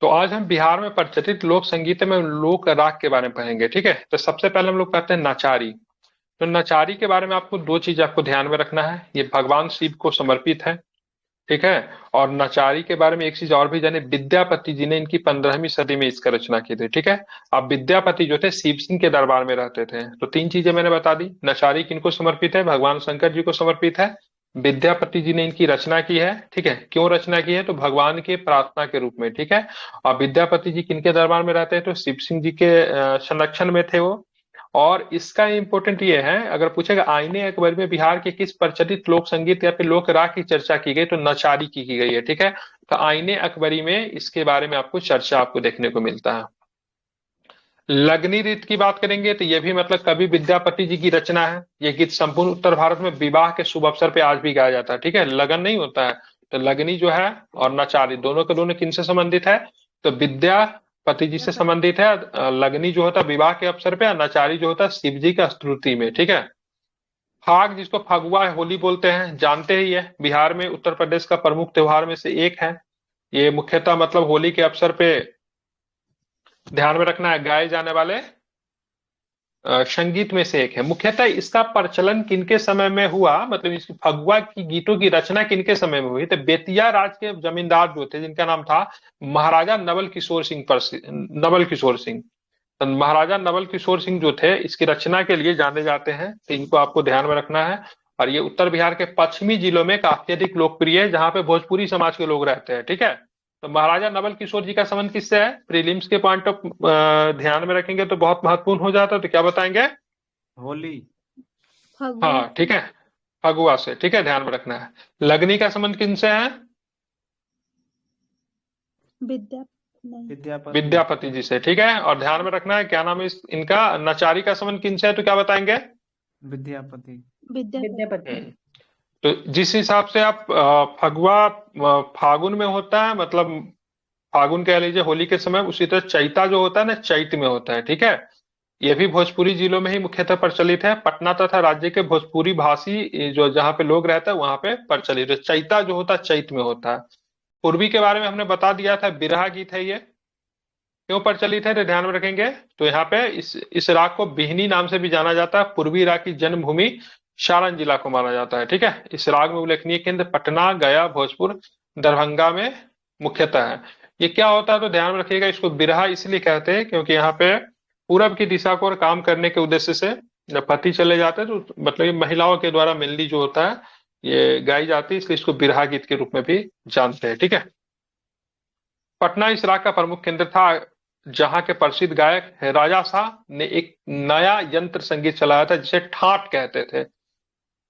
तो आज हम बिहार में प्रचलित लोक संगीत में लोक राग के बारे में पढ़ेंगे। ठीक है, तो सबसे पहले हम लोग कहते हैं नाचारी। तो नाचारी के बारे में आपको दो चीज आपको ध्यान में रखना है, ये भगवान शिव को समर्पित है। ठीक है। और नाचारी के बारे में एक चीज और भी जाने, विद्यापति जी ने इनकी 15वीं सदी में इसका रचना की थी। ठीक है। अब विद्यापति जो थे शिव सिंह के दरबार में रहते थे। तो तीन चीजें मैंने बता दी, नचारी किनको समर्पित है, भगवान शंकर जी को समर्पित है, विद्यापति जी ने इनकी रचना की है। ठीक है, क्यों रचना की है, तो भगवान के प्रार्थना के रूप में। ठीक है। और विद्यापति जी किनके दरबार में रहते हैं, तो शिव सिंह जी के संरक्षण में थे वो। और इसका इम्पोर्टेंट ये है, अगर पूछेगा आईने अकबर में बिहार के किस प्रचलित लोक संगीत या फिर लोक राग की चर्चा की गई, तो नचारी की गई है। ठीक है। तो आईने अकबरी में इसके बारे में आपको चर्चा आपको देखने को मिलता है। लगनी रीत की बात करेंगे तो ये भी मतलब कवि विद्यापति जी की रचना है। ये गीत संपूर्ण उत्तर भारत में विवाह के शुभ अवसर पे आज भी गाया जाता है। ठीक है, लगन नहीं होता है। तो लगनी जो है और नचारी दोनों के दोनों किनसे संबंधित है, तो विद्यापति जी से संबंधित है। लगनी जो होता है विवाह के अवसर पे, और नचारी जो होता है शिव जी का स्तुति में। ठीक है। फाग जिसको फगुआ होली बोलते हैं, जानते ही है, बिहार में उत्तर प्रदेश का प्रमुख त्योहार में से एक है। ये मुख्यतः मतलब होली के अवसर पे ध्यान में रखना है, गाए जाने वाले संगीत में से एक है। मुख्यतः इसका प्रचलन किनके समय में हुआ, मतलब इस फगुआ की गीतों की रचना किनके समय में हुई, तो बेतिया राज के जमींदार जो थे जिनका नाम था महाराजा नवल किशोर सिंह, नवल किशोर सिंह। तो महाराजा नवल किशोर सिंह जो थे इसकी रचना के लिए जाने जाते हैं, तो इनको आपको ध्यान में रखना है। और ये उत्तर बिहार के पश्चिमी जिलों में काफी अधिक लोकप्रिय है, जहां पे भोजपुरी समाज के लोग रहते हैं। ठीक है। तो महाराजा नवल किशोर जी का संबंध किससे है, प्रीलिम्स के पॉइंट ऑफ ध्यान में रखेंगे तो बहुत महत्वपूर्ण हो जाता है, तो क्या बताएंगे। होली। फगुआ। हाँ ठीक है, फगुआ से। ठीक है, ध्यान में रखना है। लगनी का संबंध किनसे है, विद्या नहीं। विद्यापति। विद्यापति जी से। ठीक है। और ध्यान में रखना है क्या नाम है इनका, नचारी का संबंध किनसे है, तो क्या बताएंगे। विद्यापति। विद्यापति। तो जिस हिसाब से आप फगुआ फागुन में होता है, मतलब फागुन कह लीजिए होली के समय, उसी तरह चैता जो होता है ना चैत में होता है। ठीक है। ये भी भोजपुरी जिलों में ही मुख्यतः प्रचलित है। पटना तथा राज्य के भोजपुरी भाषी जो जहाँ पे लोग रहते हैं वहां पे प्रचलित है। चैता जो होता है चैत में होता है। पूर्वी के बारे में हमने बता दिया था, बिरहा गीत है ये। क्यों प्रचलित है तो ध्यान में रखेंगे, तो यहाँ पे इस राग को बिहनी नाम से भी जाना जाता है। पूर्वी राग की जन्मभूमि सारण जिला को माना जाता है। ठीक है। इस राग में उल्लेखनीय केंद्र पटना, गया, भोजपुर, दरभंगा में मुख्यतः है। ये क्या होता है तो ध्यान में रखिएगा, इसको बिरहा इसलिए कहते हैं क्योंकि यहाँ पे पूरब की दिशा को और काम करने के उद्देश्य से जब पति चले जाते हैं तो मतलब ये महिलाओं के द्वारा मिलनी जो होता है ये गाई जाती है, इसलिए इसको बिरहा गीत के रूप में भी जानते हैं। ठीक है। पटना इस राग का प्रमुख केंद्र था, जहां के प्रसिद्ध गायक राजा शाह ने एक नया यंत्र संगीत चलाया था जिसे ठाट कहते थे।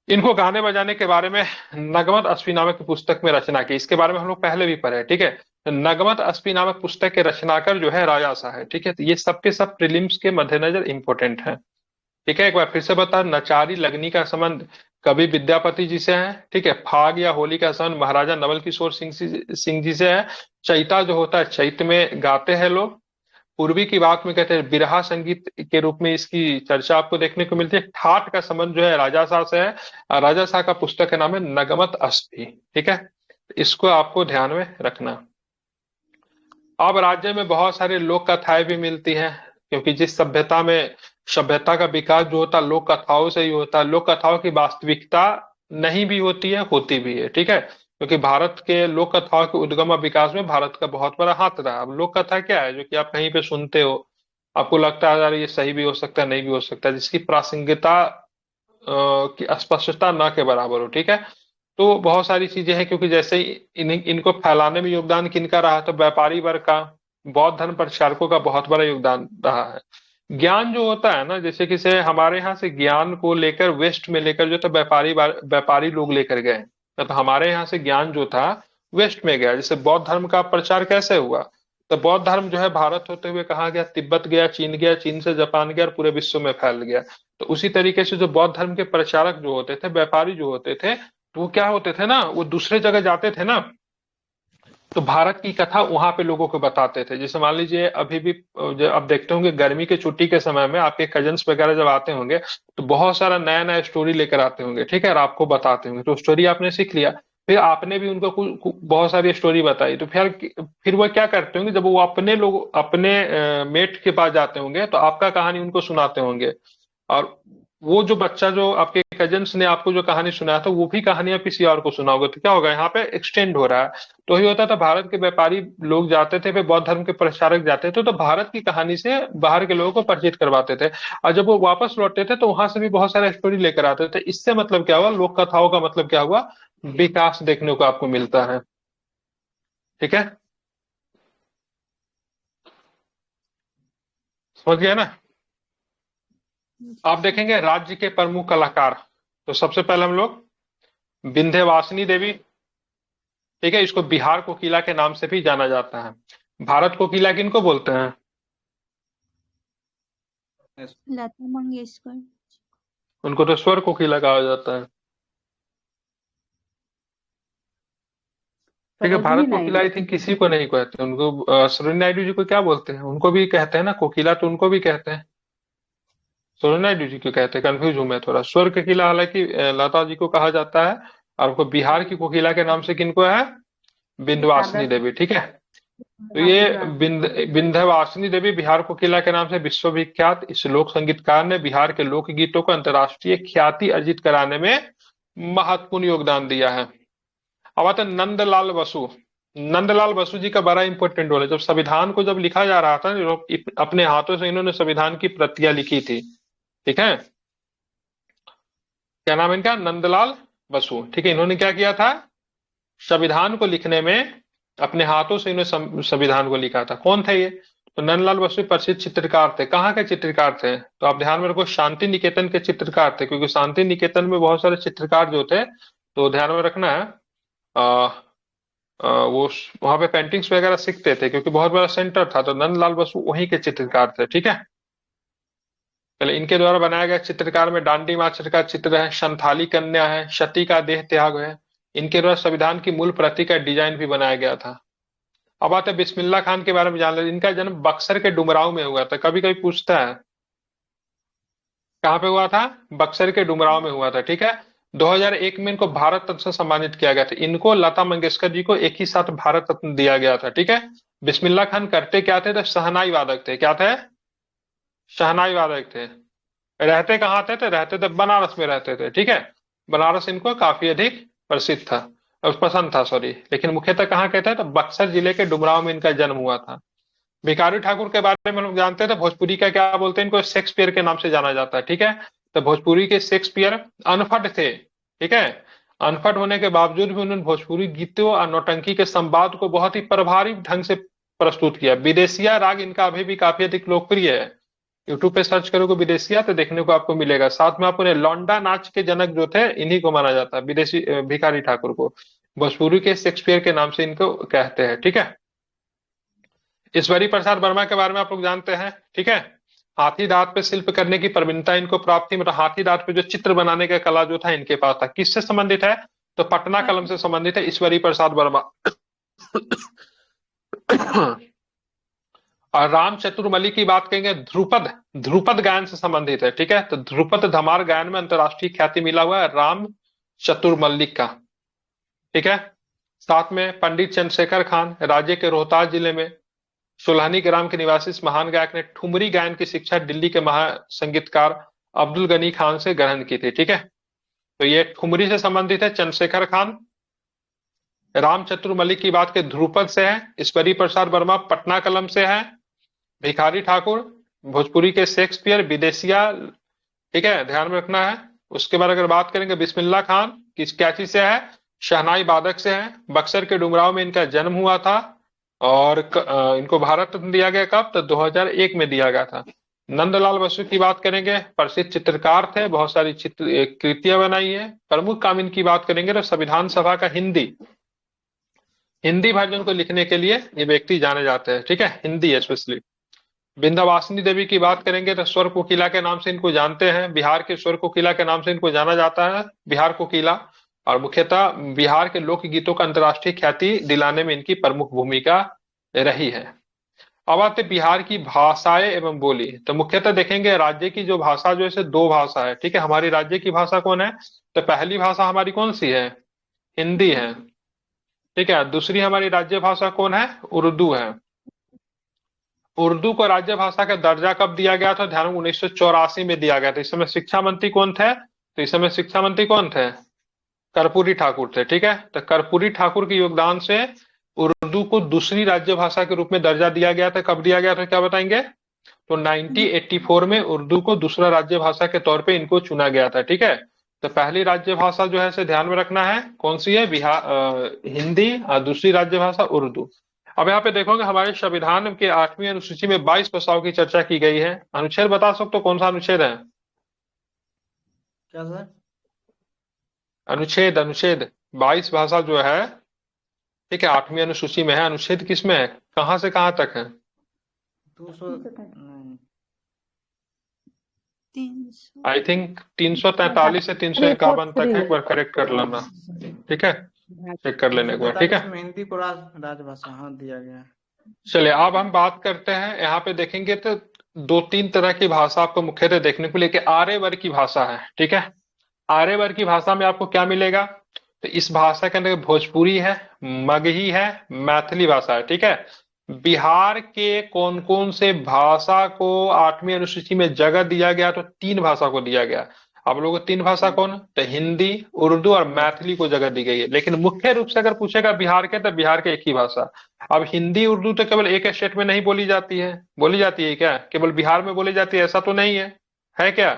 इनको गाने बजाने के बारे में नगमत अस्फी नामक पुस्तक में रचना की, इसके बारे में हम लोग पहले भी पढ़े। ठीक है। तो नगमत अस्फी नामक पुस्तक के रचनाकार जो है राजा शाह है। ठीक है। तो ये सबके सब प्रीलिम्स के मद्देनजर इंपॉर्टेंट है। ठीक है, एक बार फिर से बता, नचारी लगनी का संबंध कवि विद्यापति जी से है। ठीक है। फाग या होली का संबंध महाराजा नवल किशोर सिंह जी से है। चैता जो होता है चैत में गाते हैं लोग। पूर्वी की बात में कहते हैं बिरहा संगीत के रूप में इसकी चर्चा आपको देखने को मिलती है। ठाट का संबंध जो है राजा शाह से है, और राजा शाह का पुस्तक का नाम है नगमत अस्फी। ठीक है, इसको आपको ध्यान में रखना। अब राज्य में बहुत सारे लोक कथाएं भी मिलती हैं, क्योंकि जिस सभ्यता का विकास जो होता है लोक कथाओं से ही होता है। लोक कथाओं की वास्तविकता नहीं भी होती है, होती भी है। ठीक है, क्योंकि भारत के लोक कथाओं के उद्गम और विकास में भारत का बहुत बड़ा हाथ रहा। अब लोक कथा क्या है, जो कि आप कहीं पे सुनते हो, आपको लगता है यार ये सही भी हो सकता है, नहीं भी हो सकता है, जिसकी प्रासंगिकता की स्पष्टता न के बराबर हो। ठीक है। तो बहुत सारी चीजें हैं, क्योंकि जैसे इनको फैलाने में योगदान किनका रहा, तो व्यापारी वर्ग का, बौद्ध धर्म प्रचारकों का बहुत बड़ा योगदान रहा है। ज्ञान जो होता है ना, जैसे कि से हमारे यहाँ से ज्ञान को लेकर वेस्ट में लेकर जो था व्यापारी लोग लेकर गए, तो हमारे यहाँ से ज्ञान जो था वेस्ट में गया। जैसे बौद्ध धर्म का प्रचार कैसे हुआ, तो बौद्ध धर्म जो है भारत होते हुए कहाँ गया, तिब्बत गया, चीन से जापान गया और पूरे विश्व में फैल गया। तो उसी तरीके से जो बौद्ध धर्म के प्रचारक जो होते थे, व्यापारी जो होते थे, तो वो क्या होते थे ना, वो दूसरे जगह जाते थे ना, तो भारत की कथा वहां पे लोगों को बताते थे। जैसे मान लीजिए अभी भी जो आप देखते होंगे गर्मी के छुट्टी के समय में आपके कजन्स वगैरह जब आते होंगे तो बहुत सारा नया नया स्टोरी लेकर आते होंगे। ठीक है, और आपको बताते होंगे, तो स्टोरी आपने सीख लिया। फिर आपने भी उनको बहुत सारी स्टोरी बताई, तो फिर वो क्या करते होंगे, जब वो अपने लोग अपने मेट के पास जाते होंगे तो आपका कहानी उनको सुनाते होंगे, और वो जो बच्चा जो आपके कजन्स ने आपको जो कहानी सुनाया था वो भी कहानी आप किसी और को सुनाओगे, तो क्या होगा, यहाँ पे एक्सटेंड हो रहा है। तो ही होता था, भारत के व्यापारी लोग जाते थे, फिर बौद्ध धर्म के प्रचारक जाते थे, तो भारत की कहानी से बाहर के लोगों को परिचित करवाते थे, और जब वो वापस लौटते थे तो वहां से भी बहुत सारे स्टोरी लेकर आते थे। इससे मतलब क्या हुआ, लोक कथाओं का मतलब क्या हुआ, विकास देखने को आपको मिलता है। ठीक है, समझ गया ना। आप देखेंगे राज्य के प्रमुख कलाकार, तो सबसे पहले हम लोग विंध्यवासिनी देवी, ठीक है, इसको बिहार कोकिला के नाम से भी जाना जाता है। भारत कोकिला किनको बोलते हैं? लता मंगेशकर। उनको तो स्वर कोकिला कहा जाता है। ठीक है, भारत कोकिला आई थिंक किसी को नहीं कहते उनको, सरोजिनी नायडू जी को क्या बोलते हैं, उनको भी कहते हैं ना कोकिला, तो उनको भी कहते हैं। सरोजिनी नायडू जी को कहते हैं, कंफ्यूज हूं मैं थोड़ा। स्वर कोकिला हालांकि लता जी को कहा जाता है, और उनको बिहार की कोकिला के नाम से किनको है, विंध्यवासिनी देवी। ठीक है, तो ये विंध्यवासिनी देवी बिहार कोकिला के नाम से विश्वविख्यात इस लोक संगीतकार ने बिहार के लोकगीतों को अंतर्राष्ट्रीय ख्याति अर्जित कराने में महत्वपूर्ण योगदान दिया है। अब आते हैं नंदलाल बसु। नंदलाल बसु जी का बड़ा इंपॉर्टेंट रोल है। जब संविधान को जब लिखा जा रहा था, अपने हाथों से इन्होंने संविधान की प्रतियां लिखी थी। ठीक है, क्या नाम है इनका, नंदलाल बसु। ठीक है, इन्होंने क्या किया था, संविधान को लिखने में अपने हाथों से इन्होंने संविधान को लिखा था। कौन थे ये, तो नंदलाल बसु प्रसिद्ध चित्रकार थे। कहाँ के चित्रकार थे, तो आप ध्यान में रखो, शांति निकेतन के चित्रकार थे, क्योंकि शांति निकेतन में बहुत सारे चित्रकार जो थे, तो ध्यान में रखना है। आ, वो वहां पे पेंटिंग्स वगैरह सीखते थे, क्योंकि बहुत बड़ा सेंटर था, तो नंदलाल बसु वहीं के चित्रकार थे। ठीक है, पहले इनके द्वारा बनाया गया चित्रकार में डांडी मार्च का चित्र है, संथाली कन्या है, सती का देह त्याग है। इनके द्वारा संविधान की मूल प्रति का डिजाइन भी बनाया गया था। अब आते हैं बिस्मिल्लाह खान के बारे में जान लेते। इनका जन्म बक्सर के डुमराव में हुआ था। कभी कभी पूछता है कहाँ पे हुआ था, बक्सर के डुमराव में हुआ था। ठीक है, 2001 में इनको भारत रत्न से सम्मानित किया गया था। इनको लता मंगेशकर जी को एक ही साथ भारत रत्न दिया गया था। ठीक है, बिस्मिल्लाह खान करते क्या थे, तो शहनाई वादक थे। क्या थे, शहनाई वादक थे। रहते कहाँ थे, रहते थे बनारस में रहते थे। ठीक है, बनारस इनको काफी अधिक प्रसिद्ध था, पसंद था, सॉरी, लेकिन मुख्यतः कहाँ के थे, तो बक्सर जिले के डुमराव में इनका जन्म हुआ था। भिखारी ठाकुर के बारे में लोग जानते थे, भोजपुरी का क्या बोलते हैं इनको, शेक्सपियर के नाम से जाना जाता है। ठीक है, तो भोजपुरी के शेक्सपियर अनपढ़ थे। ठीक है, अनपढ़ होने के बावजूद भी उन्होंने भोजपुरी गीतों और नौटंकी के संवाद को बहुत ही प्रभावी ढंग से प्रस्तुत किया। विदेशिया राग इनका अभी भी काफी अधिक लोकप्रिय है। यूट्यूब पे सर्च करोगे विदेशिया तो देखने को आपको मिलेगा। साथ में आपको लौंडा नाच के जनक जो थे, इन्हीं को माना जाता है, विदेशी भिखारी ठाकुर को। भोजपुरी के शेक्सपियर के नाम से इनको कहते हैं। ठीक है, ईश्वरी प्रसाद वर्मा के बारे में आप लोग जानते हैं। ठीक है, हाथी दांत पे शिल्प करने की प्रवीणता इनको प्राप्त थी, मतलब हाथी दांत पे जो चित्र बनाने का कला जो था इनके पास था। किससे संबंधित है, तो पटना कलम से संबंधित है, ईश्वरी प्रसाद वर्मा। और राम चतुर्मली की बात करेंगे, ध्रुपद, ध्रुपद गायन से संबंधित है। ठीक है, तो ध्रुपद धमार गायन में अंतरराष्ट्रीय ख्याति मिला हुआ है राम चतुर्मल्लिक का। ठीक है, साथ में पंडित चंद्रशेखर खान, राज्य के रोहतास जिले में सुलहनी ग्राम के निवासी इस महान गायक ने ठुमरी गायन की शिक्षा दिल्ली के महासंगीतकार अब्दुल गनी खान से ग्रहण की थी। ठीक है, तो ये ठुमरी से संबंधित है चंद्रशेखर खान। राम चतुर्मल्लिक की बात के ध्रुपद से है, ईश्वरी प्रसाद वर्मा पटना कलम से है, भिखारी ठाकुर भोजपुरी के शेक्सपियर, विदेशिया। ठीक है, ध्यान में रखना है। उसके बाद अगर बात करेंगे बिस्मिल्लाह खान, किस क्या चीज से है, शहनाई वादक से है, बक्सर के डुमराव में इनका जन्म हुआ था, और इनको भारत रत्न दिया गया कब, तो 2001 में दिया गया था। नंदलाल बसु की बात करेंगे, प्रसिद्ध चित्रकार थे, बहुत सारी चित्र कृतियां बनाई है। प्रमुख काम इनकी बात करेंगे तो संविधान सभा का हिंदी वर्जन को लिखने के लिए ये व्यक्ति जाने जाते हैं। ठीक है, हिंदी स्पेशली। विंध्यवासिनी देवी की बात करेंगे तो स्वर कोकिला के नाम से इनको जानते हैं, बिहार के स्वर कोकिला के नाम से इनको जाना जाता है, बिहार कोकिला। और मुख्यतः बिहार के लोक गीतों का अंतर्राष्ट्रीय ख्याति दिलाने में इनकी प्रमुख भूमिका रही है। अब आते बिहार की भाषाएं एवं बोली। तो मुख्यतः देखेंगे राज्य की जो भाषा जो है दो भाषा है। ठीक है, हमारी राज्य की भाषा कौन है, तो पहली भाषा हमारी कौन सी है, हिंदी है। ठीक है, दूसरी हमारी राज्य भाषा कौन है? उर्दू है। उर्दू को राज्य भाषा का दर्जा कब दिया गया था? ध्यान, 1984 में दिया गया था। इस समय शिक्षा मंत्री कौन थे? तो इस समय शिक्षा मंत्री कौन थे? कर्पूरी ठाकुर थे। ठीक है, तो कर्पूरी ठाकुर के योगदान से उर्दू को दूसरी राज्य भाषा के रूप में दर्जा दिया गया था। कब दिया गया था, क्या बताएंगे? तो 1984 में उर्दू को दूसरा राज्य भाषा के तौर पे इनको चुना गया था। ठीक है, तो पहली राज्य भाषा जो है इसे ध्यान में रखना है, कौन सी है? हिंदी। और दूसरी राज्य भाषा उर्दू। अब यहाँ पे देखोगे हमारे संविधान के 8वीं अनुसूची में 22 भाषाओं की चर्चा की गई है। अनुच्छेद बता सकते हो कौन सा अनुच्छेद है? क्या सर? अनुच्छेद अनुच्छेद 22 भाषा जो है, ठीक है, 8वीं अनुसूची में है। अनुच्छेद किस में है, कहाँ से कहाँ तक है? 200 नहीं, 300। आई थिंक 343 से 351 तक है। एक बार करेक्ट कर लेना, ठीक है, चेक कर लेने एक बार। ठीक 243 है, में हिंदी को राजभाषा हाँ दिया गया है। चलिए अब हम बात करते हैं। यहाँ पे देखेंगे तो दो तीन तरह की भाषा आपको मुख्यतः देखने को लेके आर्य वर्ग की भाषा है। ठीक है, आर्य वर्ग की भाषा में आपको क्या मिलेगा? तो इस भाषा के अंदर भोजपुरी है, मगही है, मैथिली भाषा है। ठीक है, बिहार के कौन कौन से भाषा को 8वीं अनुसूची में जगह दिया गया? तो 3 भाषा को दिया गया। आप लोगों को 3 भाषा कौन? तो हिंदी, उर्दू और मैथिली को जगह दी गई है। लेकिन मुख्य रूप से अगर पूछेगा बिहार के, तो बिहार के एक ही भाषा। अब हिंदी उर्दू तो केवल एक स्टेट में नहीं बोली जाती है। बोली जाती है क्या? केवल बिहार में बोली जाती है ऐसा तो नहीं है क्या?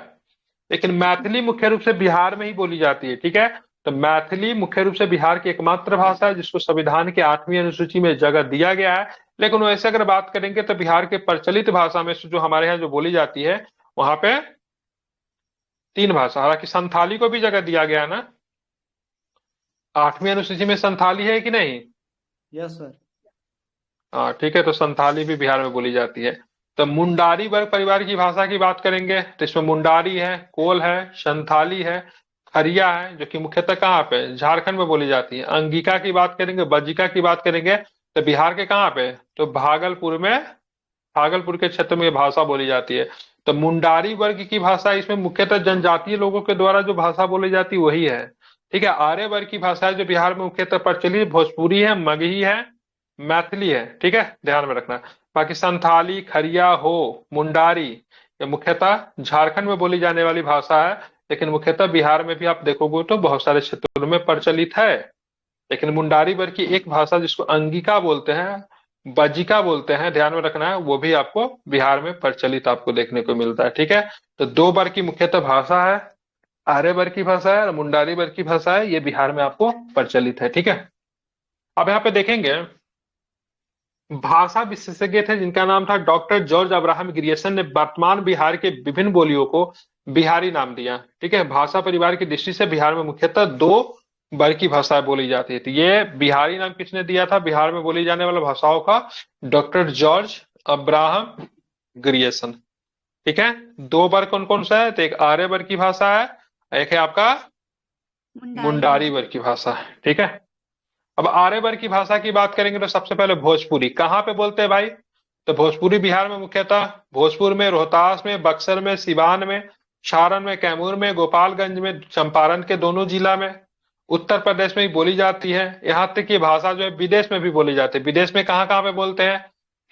लेकिन मैथिली मुख्य रूप से बिहार में ही बोली जाती है। ठीक है, तो मैथिली मुख्य रूप से बिहार की एकमात्र भाषा है जिसको संविधान के 8वीं अनुसूची में जगह दिया गया है। लेकिन वैसे अगर बात करेंगे तो बिहार के प्रचलित भाषा में से जो हमारे यहाँ जो बोली जाती है, वहां पे 3 भाषा। हालांकि संथाली को भी जगह दिया गया है ना 8वीं अनुसूची में। संथाली है कि नहीं? Yes sir. हाँ ठीक है, तो संथाली भी बिहार में बोली जाती है। तो मुंडारी वर्ग परिवार की भाषा की बात करेंगे तो इसमें मुंडारी है, कोल है, संथाली है, खरिया है, जो कि मुख्यतः कहाँ पे? झारखंड में बोली जाती है। अंगिका की बात करेंगे, बज्जिका की बात करेंगे तो बिहार के कहाँ पे? तो भागलपुर में, भागलपुर के क्षेत्र में ये भाषा बोली जाती है। तो मुंडारी वर्ग की भाषा, इसमें मुख्यतः जनजातीय लोगों के द्वारा जो भाषा बोली जाती है वही है। ठीक है, आर्य वर्ग की भाषा जो बिहार में मुख्यतः प्रचलित भोजपुरी है, मगही है, मैथिली है। ठीक है, ध्यान में रखना। बाकी संथाली, खरिया, हो, मुंडारी, ये मुख्यतः झारखंड में बोली जाने वाली भाषा है। लेकिन मुख्यतः बिहार में भी आप देखोगे तो बहुत सारे क्षेत्रों में प्रचलित है। लेकिन मुंडारी वर्ग की एक भाषा जिसको अंगिका बोलते हैं, बज्जिका बोलते हैं, ध्यान में रखना है, वो भी आपको बिहार में प्रचलित आपको देखने को मिलता है। ठीक है, तो 2 वर्ग की मुख्यतः भाषा है, आर्य वर्ग की भाषा है और मुंडारी वर्ग की भाषा है। ये बिहार में आपको प्रचलित है। ठीक है, अब यहाँ पे देखेंगे भाषा विशेषज्ञ थे जिनका नाम था डॉक्टर जॉर्ज अब्राहम ग्रियर्सन ने वर्तमान बिहार के विभिन्न बोलियों को बिहारी नाम दिया। ठीक है, भाषा परिवार की दृष्टि से बिहार में मुख्यतः 2 वर्ग की भाषाएं बोली जाती है। तो ये बिहारी नाम किसने दिया था बिहार में बोली जाने वाली भाषाओं का? Doctor George Abraham Grierson. ठीक है, 2 वर्ग कौन कौन सा है? तो एक आर्य वर्ग की भाषा है, एक है आपका मुंडारी वर्ग की भाषा है। ठीक है, अब आर्य वर्ग की भाषा की बात करेंगे तो सबसे पहले भोजपुरी कहाँ पे बोलते हैं भाई? तो भोजपुरी बिहार में मुख्यतः भोजपुर में, रोहतास में, बक्सर में, सिवान में, सारण में, कैमूर में, गोपालगंज में, चंपारण के दोनों जिला में, उत्तर प्रदेश में भी बोली जाती है। यहाँ तक कि भाषा जो है विदेश में भी बोली जाती है। विदेश में कहाँ कहाँ पे बोलते हैं?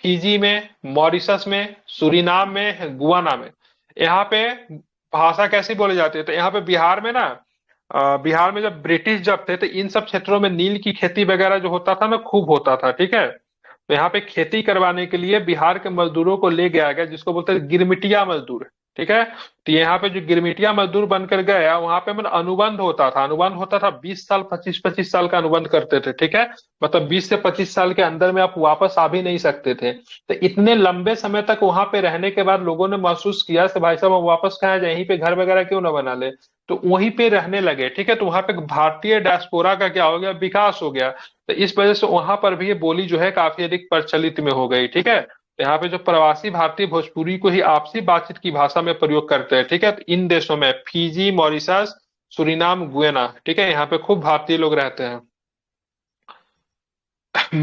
फिजी में, मॉरिशस में, सुरीनाम में, गुआना में। यहाँ पे भाषा कैसी बोली जाती है? तो यहाँ पे बिहार में ना, बिहार में जब ब्रिटिश जब थे तो इन सब क्षेत्रों में नील की खेती वगैरह जो होता था ना, खूब होता था। ठीक है, तो यहाँ पे खेती करवाने के लिए बिहार के मजदूरों को ले गया गया, जिसको बोलते हैं गिरमिटिया मजदूर। ठीक है, तो यहाँ पे जो गिरमिटिया मजदूर बनकर गया, वहां पे मतलब अनुबंध होता था। अनुबंध होता था 20 साल, 25-25 साल का अनुबंध करते थे। ठीक है, मतलब 20 से 25 साल के अंदर में आप वापस आ भी नहीं सकते थे। तो इतने लंबे समय तक वहां पे रहने के बाद लोगों ने महसूस किया कि भाई साहब हम वापस कहाँ जाए, यहीं पे घर वगैरह क्यों ना बना ले, तो वहीं पे रहने लगे। ठीक है, तो वहां पे भारतीय डायस्पोरा का क्या हो गया? विकास हो गया। तो इस वजह से वहां पर भी ये बोली जो है काफी अधिक प्रचलित में हो गई। ठीक है, तो यहाँ पे जो प्रवासी भारतीय भोजपुरी को ही आपसी बातचीत की भाषा में प्रयोग करते हैं। ठीक है, तो इन देशों में फिजी, मॉरिशस, सुरीनाम, गुयाना, ठीक है, यहाँ पे खूब भारतीय लोग रहते हैं।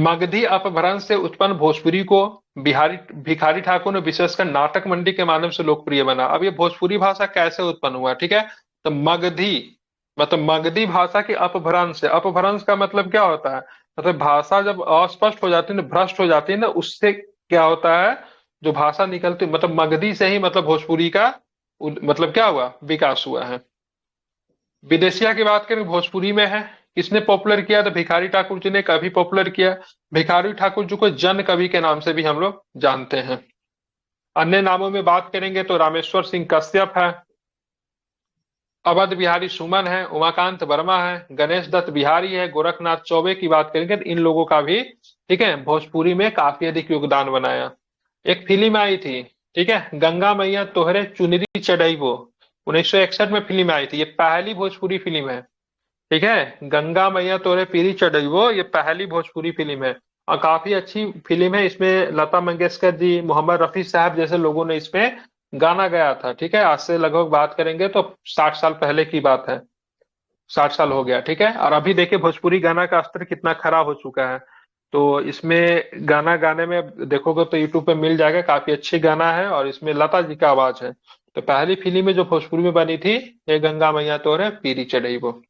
मगधी अपभ्रंश से उत्पन्न भोजपुरी को बिहारी भिखारी ठाकुर ने विशेषकर नाटक मंडी के माध्यम से लोकप्रिय बना। अब ये भोजपुरी भाषा कैसे उत्पन्न हुआ? ठीक है, तो मगधी मतलब मगधी भाषा की अपभ्रंश है। अपभ्रंश का मतलब क्या होता है? मतलब भाषा जब अस्पष्ट हो जाती है ना, भ्रष्ट हो जाती है ना, उससे क्या होता है, जो भाषा निकलती, मतलब मगधी से ही मतलब भोजपुरी का मतलब क्या हुआ, विकास हुआ है। विदेशिया की बात करें, भोजपुरी में है। किसने पॉपुलर किया? तो भिखारी ठाकुर जी ने कभी पॉपुलर किया। भिखारी ठाकुर जी को जन कवि के नाम से भी हम लोग जानते हैं। अन्य नामों में बात करेंगे तो रामेश्वर सिंह कश्यप है, अवध बिहारी सुमन है, उमाकांत वर्मा है, गणेश दत्त बिहारी है, गोरखनाथ चौबे की बात करेंगे तो इन लोगों का भी, ठीक है, भोजपुरी में काफी अधिक योगदान बनाया। एक फिल्म आई थी, ठीक है, गंगा मैया तोहरे चुनरी चढ़ैबो, 1961 में फिल्म आई थी। ये पहली भोजपुरी फिल्म है, ठीक है। गंगा मैया तोरे पीरी चढ़ैबो, ये पहली भोजपुरी फिल्म है और काफी अच्छी फिल्म है। इसमें लता मंगेशकर जी, मोहम्मद रफी साहब जैसे लोगों ने इसमें गाना गाया था, ठीक है। आज से लगभग बात करेंगे तो 60 साल पहले की बात है, 60 साल हो गया, ठीक है। और अभी देखिए भोजपुरी गाना का स्तर कितना खराब हो चुका है। तो इसमें गाना गाने में देखोगे तो यूट्यूब पे मिल जाएगा, काफी अच्छी गाना है और इसमें लता जी का आवाज है। तो पहली फिल्म में जो भोजपुरी में बनी थी, ये गंगा मैया तोरे पीरी चढ़ैबो।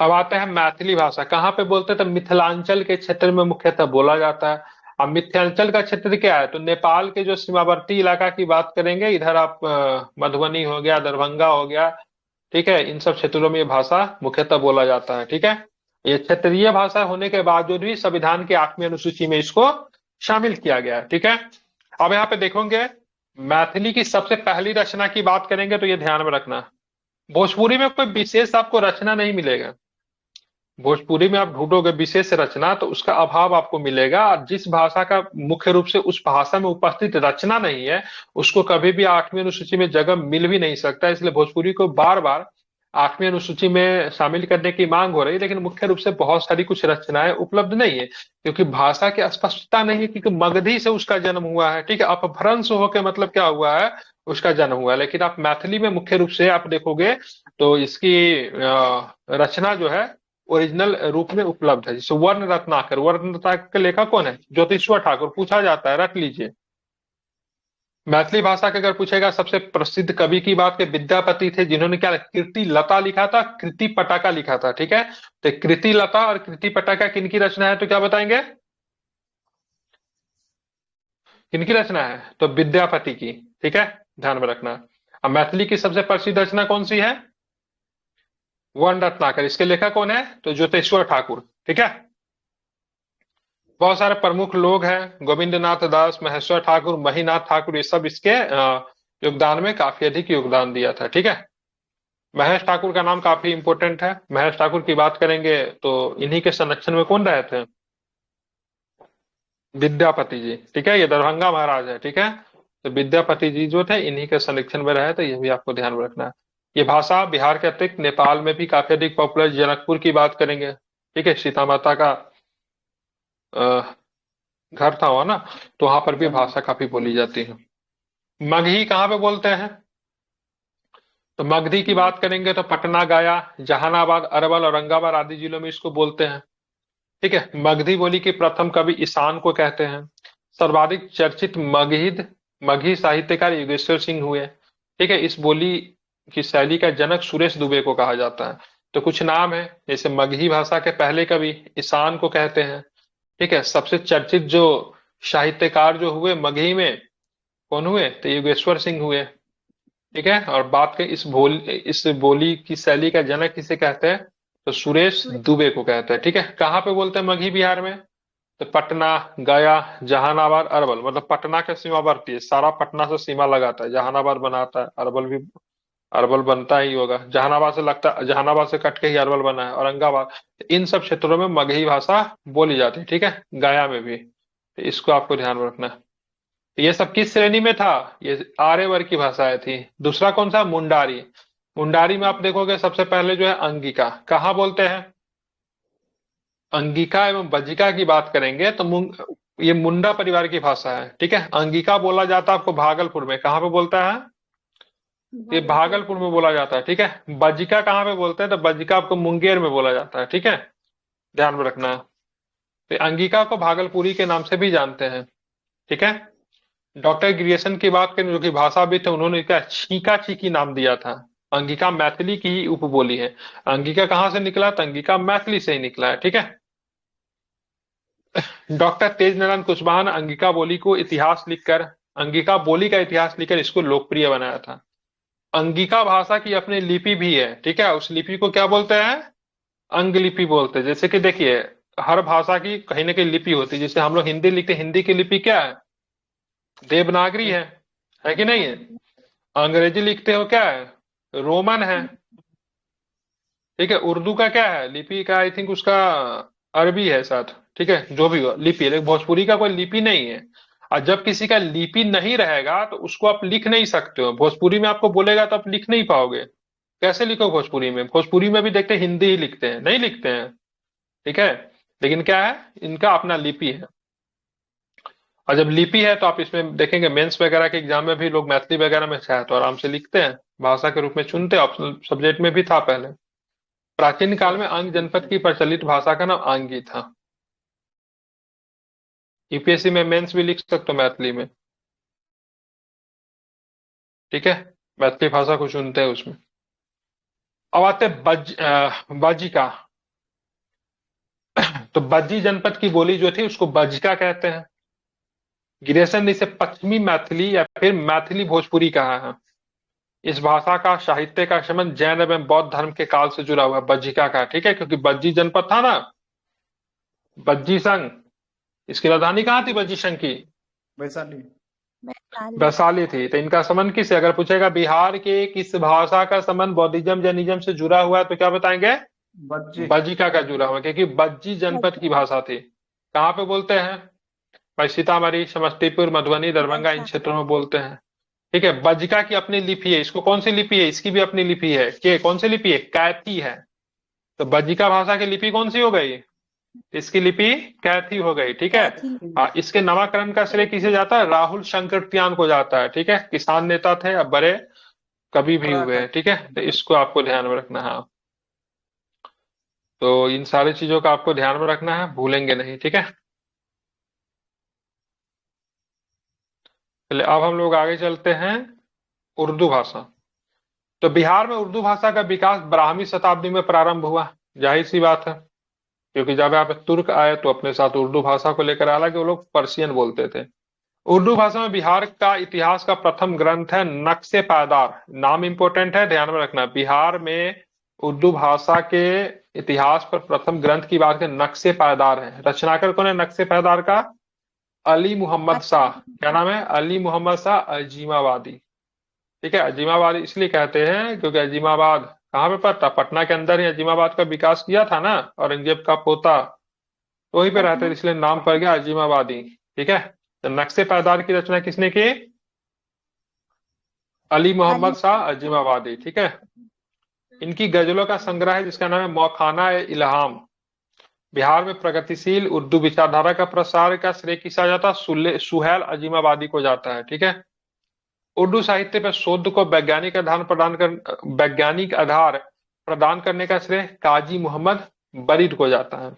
अब आते हैं मैथिली भाषा, कहाँ पे बोलते हैं? तो मिथिलांचल के क्षेत्र में मुख्यतः बोला जाता है। अब मिथिलांचल का क्षेत्र क्या है? तो नेपाल के जो सीमावर्ती इलाका की बात करेंगे, इधर आप मधुबनी हो गया, दरभंगा हो गया, ठीक है, इन सब क्षेत्रों में ये भाषा मुख्यतः बोला जाता है, ठीक है। ये क्षेत्रीय भाषा होने के बावजूद भी संविधान की 8वीं अनुसूची में इसको शामिल किया गया है, ठीक है। अब यहाँ पे देखोगे, मैथिली की सबसे पहली रचना की बात करेंगे तो ये ध्यान में रखना, भोजपुरी में कोई विशेष आपको रचना नहीं मिलेगा। भोजपुरी में आप ढूंढोगे विशेष रचना तो उसका अभाव आपको मिलेगा, और जिस भाषा का मुख्य रूप से उस भाषा में उपस्थित रचना नहीं है, उसको कभी भी 8वीं अनुसूची में जगह मिल भी नहीं सकता। इसलिए भोजपुरी को बार बार 8वीं अनुसूची में शामिल करने की मांग हो रही है, लेकिन मुख्य रूप से बहुत सारी कुछ रचनाएं उपलब्ध नहीं है, क्योंकि भाषा की स्पष्टता नहीं है, क्योंकि मगधी से उसका जन्म हुआ है, ठीक है। अपभ्रंश होकर मतलब क्या हुआ है, उसका जन्म हुआ है। लेकिन आप मैथिली में मुख्य रूप से आप देखोगे तो इसकी रचना जो है ओरिजिनल रूप में उपलब्ध है। जैसे वर्ण रत्नाकर, वर्ण रत्नाकर के लेखक कौन है? ज्योतिश्वर ठाकुर, पूछा जाता है, रट लीजिए। मैथिली भाषा के अगर पूछेगा सबसे प्रसिद्ध कवि की बात के, विद्यापति थे, जिन्होंने क्या कृति लता लिखा था, कृति पटाका लिखा था, ठीक है। तो कृति लता और कृति पटाका किनकी रचना है, तो क्या बताएंगे, किनकी रचना है? तो विद्यापति की, ठीक है, ध्यान में रखना। अब मैथिली की सबसे प्रसिद्ध रचना कौन सी है? वर्ण रत्नाकर। इसके लेखक कौन है? तो ज्योतिश्वर ठाकुर, ठीक है। बहुत सारे प्रमुख लोग हैं, गोविंद नाथ दास, महेश्वर ठाकुर, महीनाथ ठाकुर, ये सब इसके योगदान में काफी अधिक योगदान दिया था, ठीक है। महेश ठाकुर का नाम काफी इंपोर्टेंट है। महेश ठाकुर की बात करेंगे तो इन्हीं के संरक्षण में कौन रहे थे? विद्यापति जी, ठीक है। ये दरभंगा महाराज है, ठीक है। तो विद्यापति जी जो थे इन्हीं के संरक्षण में रहे, तो ये भी आपको ध्यान में रखना है। ये भाषा बिहार के अतिरिक्त नेपाल में भी काफी अधिक पॉपुलर। जनकपुर की बात करेंगे, ठीक है, सीता माता का घर था वहां ना, तो वहां पर भी भाषा काफी बोली जाती है। मगही कहाँ पे बोलते हैं? तो मगधी की बात करेंगे तो पटना, गया, जहानाबाद, अरवल, औरंगाबाद आदि जिलों में इसको बोलते हैं, ठीक है। मगधी बोली के प्रथम कवि ईशान को कहते हैं। सर्वाधिक चर्चित मगही मगही साहित्यकार योगेश्वर सिंह हुए, ठीक है। इस बोली की शैली का जनक सुरेश दुबे को कहा जाता है। तो कुछ नाम है, जैसे मगही भाषा के पहले कवि ईशान को कहते हैं, ठीक है। सबसे चर्चित जो साहित्यकार जो हुए मगही में, कौन हुए? तो योगेश्वर सिंह हुए, ठीक है। और बात करें इस बोली की शैली का जनक किसे कहते हैं? तो सुरेश दुबे को कहते हैं, ठीक है। कहाँ पे बोलते हैं मगही बिहार में? तो पटना, गया, जहानाबाद, अरवल, मतलब पटना के सीमावर्ती है, सारा पटना से सीमा लगाता है, जहानाबाद बनाता है, अरवल भी, अरवल बनता ही होगा, जहानाबाद से लगता, जहानाबाद से कट के ही अरवल बना है, औरंगाबाद। इन सब क्षेत्रों में मगही भाषा बोली जाती है, ठीक है, गया में भी। तो इसको आपको ध्यान में रखना है। तो ये सब किस श्रेणी में था? ये आर्य वर्ग की भाषाएं थी। दूसरा कौन सा? मुंडारी। मुंडारी में आप देखोगे सबसे पहले जो है अंगिका, कहाँ बोलते हैं? अंगिका एवं बज्जिका की बात करेंगे तो ये मुंडा परिवार की भाषा है, ठीक है। अंगिका बोला जाता है आपको भागलपुर में, कहाँ पे बोलता है? ये भागलपुर में बोला जाता है, ठीक है। बज्जिका कहाँ पे बोलते हैं? तो बज्जिका आपको मुंगेर में बोला जाता है, ठीक है, ध्यान में रखना है। तो अंगिका को भागलपुरी के नाम से भी जानते हैं, ठीक है। डॉक्टर ग्रियर्सन की बात करें जो कि भाषाविद थे, उन्होंने क्या छीका छीकी नाम दिया था अंगिका मैथिली की ही उपबोली है। अंगिका कहाँ से निकला? तो अंगिका मैथिली से ही निकला है, ठीक है। डॉक्टर तेज नारायण कुशवाहा ने अंगिका बोली को इतिहास लिखकर, अंगिका बोली का इतिहास लिखकर इसको लोकप्रिय बनाया था। अंगिका भाषा की अपनी लिपि भी है, ठीक है। उस लिपि को क्या बोलते हैं? अंग लिपि बोलते हैं। जैसे कि देखिए, हर भाषा की कहीं ना कहीं लिपि होती है। जैसे हम लोग हिंदी लिखते हैं, हिंदी की लिपि क्या है? देवनागरी है कि नहीं है? अंग्रेजी लिखते हो क्या है? रोमन है, ठीक है। उर्दू का क्या है लिपि का? आई थिंक उसका अरबी है साथ, ठीक है। जो भी हो लिपि है, लेकिन भोजपुरी का कोई लिपि नहीं है। और जब किसी का लिपि नहीं रहेगा तो उसको आप लिख नहीं सकते हो। भोजपुरी में आपको बोलेगा तो आप लिख नहीं पाओगे। कैसे लिखो भोजपुरी में? भोजपुरी में भी देखते हैं हिंदी ही लिखते हैं, नहीं लिखते हैं, ठीक है। लेकिन क्या है, इनका अपना लिपि है। और जब लिपि है तो आप इसमें देखेंगे मेंस वगैरह के एग्जाम में भी लोग मैथिली वगैरह में चाहे तो आराम से लिखते हैं, भाषा के रूप में चुनते हैं। ऑप्शनल सब्जेक्ट में भी था पहले। प्राचीन काल में अंग जनपद की प्रचलित भाषा का नाम आंगी था। यूपीएससी में मेंस भी लिख सकते हो मैथिली में, ठीक है। मैथिली भाषा को चुनते हैं उसमें। अब आते हैं बज्जिका। तो बज्जी जनपद की बोली जो थी उसको बज्जिका कहते हैं। गिरिशन ने इसे पश्चिमी मैथिली या फिर मैथिली भोजपुरी कहा है। इस भाषा का साहित्य का संबंध जैन एवं बौद्ध धर्म के काल से जुड़ा हुआ है, बज्जिका का, ठीक है। क्योंकि बज्जी जनपद था ना, बज्जी संघ, इसकी राजधानी कहाँ थी बज्जी संघ की? वैशाली। वैशाली। वैशाली थी। तो इनका संबंध किससे? अगर पूछेगा बिहार के किस भाषा का संबंध बौद्धिज्म जैनिज्म से जुड़ा हुआ है, तो क्या बताएंगे? बच्चे। बज्जिका का जुड़ा हुआ है, क्योंकि बज्जी जनपद की भाषा थी। कहाँ पे बोलते हैं भाई? सीतामढ़ी, समस्तीपुर, मधुबनी, दरभंगा, इन वैशाली। क्षेत्रों में बोलते हैं, ठीक है। बज्जिका की अपनी लिपि है। इसको कौन सी लिपि है? इसकी भी अपनी लिपि है। के कौन सी लिपि है? कैथी है। तो बज्जिका भाषा की लिपि कौन सी हो गई? इसकी लिपि कैथी हो गई, ठीक है। कैथी। इसके नामकरण का श्रेय किसे जाता है? राहुल शंकरत्यान को जाता है, ठीक है। किसान नेता थे, अब बड़े कवि भी हुए हैं, ठीक है। तो इसको आपको ध्यान में रखना है। तो इन सारी चीजों का आपको ध्यान में रखना है, भूलेंगे नहीं, ठीक है। चलिए अब हम लोग आगे चलते हैं। उर्दू भाषा। तो बिहार में उर्दू भाषा का विकास 12वीं शताब्दी में प्रारंभ हुआ। जाहिर सी बात है, क्योंकि जब यहाँ पे तुर्क आए तो अपने साथ उर्दू भाषा को लेकर, हालांकि वो लोग पर्शियन बोलते थे। उर्दू भाषा में बिहार का इतिहास का प्रथम ग्रंथ है नक्शे पायदार। नाम इंपोर्टेंट है, ध्यान में रखना। बिहार में उर्दू भाषा के इतिहास पर प्रथम ग्रंथ की बात करें, नक्शे पायदार है। रचनाकार कौन है नक्शे पायदार का? अली मोहम्मद शाह। क्या नाम है? अली मोहम्मद शाह अजीमाबादी, ठीक है। अजीमाबाद इसलिए कहते हैं क्योंकि अजीमाबाद कहाँ पे पड़ता? पटना के अंदर ही अजीमाबाद का विकास किया था ना औरंगजेब का पोता, तो वहीं पे रहते थे, पटना। इसलिए नाम पड़ गया अजीमाबादी, ठीक है। तो नक्शे पायदार की रचना किसने की? अली अली। मोहम्मद शाह अजीमाबादी, ठीक है। इनकी गजलों का संग्रह है जिसका नाम है मौखाना ए इल्हाम। बिहार में प्रगतिशील उर्दू विचारधारा का प्रसार का श्रेय किसा जाता है? सुहेल अजीमाबादी को जाता है, ठीक है। उर्दू साहित्य पर शोध को वैज्ञानिक आधार प्रदान करने का श्रेय काजी मोहम्मद बरीद को जाता है।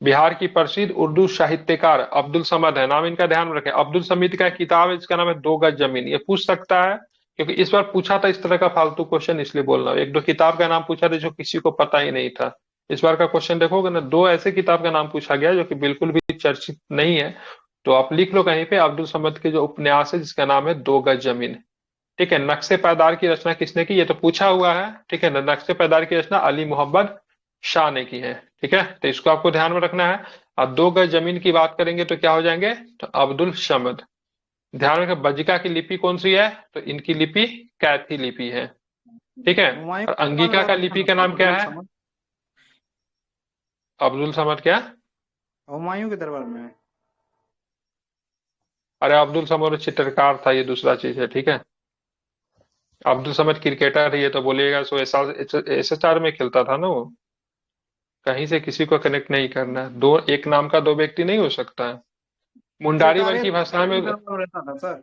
बिहार की प्रसिद्ध उर्दू साहित्यकार अब्दुल समद है। नाम इनका ध्यान में रखें। अब्दुल समीद का एक किताब है जिसका नाम है 2 गज जमीन। ये पूछ सकता है, क्योंकि इस बार पूछा था इस तरह का फालतू क्वेश्चन, इसलिए बोल रहा हूँ। 1-2 किताब का नाम पूछा था जो किसी को पता ही नहीं था। इस बार का क्वेश्चन देखोगे ना, 2 ऐसे किताब का नाम पूछा गया जो कि बिल्कुल भी चर्चित नहीं है। तो आप लिख लो कहीं पे, अब्दुल समद के जो उपन्यास है जिसका नाम है 2 गज जमीन, ठीक है। नक्शे पायदार की रचना किसने की? ये तो पूछा हुआ है, ठीक है। नक्शे पायदार की रचना अली मोहम्मद शाह ने की है, ठीक है। तो इसको आपको ध्यान में रखना है। अब 2 गज जमीन की बात करेंगे तो क्या हो जाएंगे? तो अब्दुल समद। ध्यान रखें बज्जिका की लिपि कौन सी है? तो इनकी लिपि कैथी लिपि है, ठीक है। हुमायूं और के दरबार में अंगिका का रहता था लिपि ना का सर, नाम क्या अब्दुल है? समद। अब्दुल समद क्या? हुमायूं के दरबार में। अरे अब्दुल समद चित्रकार था, ये दूसरा चीज है, ठीक है। अब्दुल समद क्रिकेटर है, ये तो बोलिएगा सो SHR में खेलता था ना वो। कहीं से किसी को कनेक्ट नहीं करना है। दो एक नाम का 2 व्यक्ति नहीं हो सकता है। मुंडारी वर्ग चित्रकारी की भाषा में के दरबार में रहता था सर।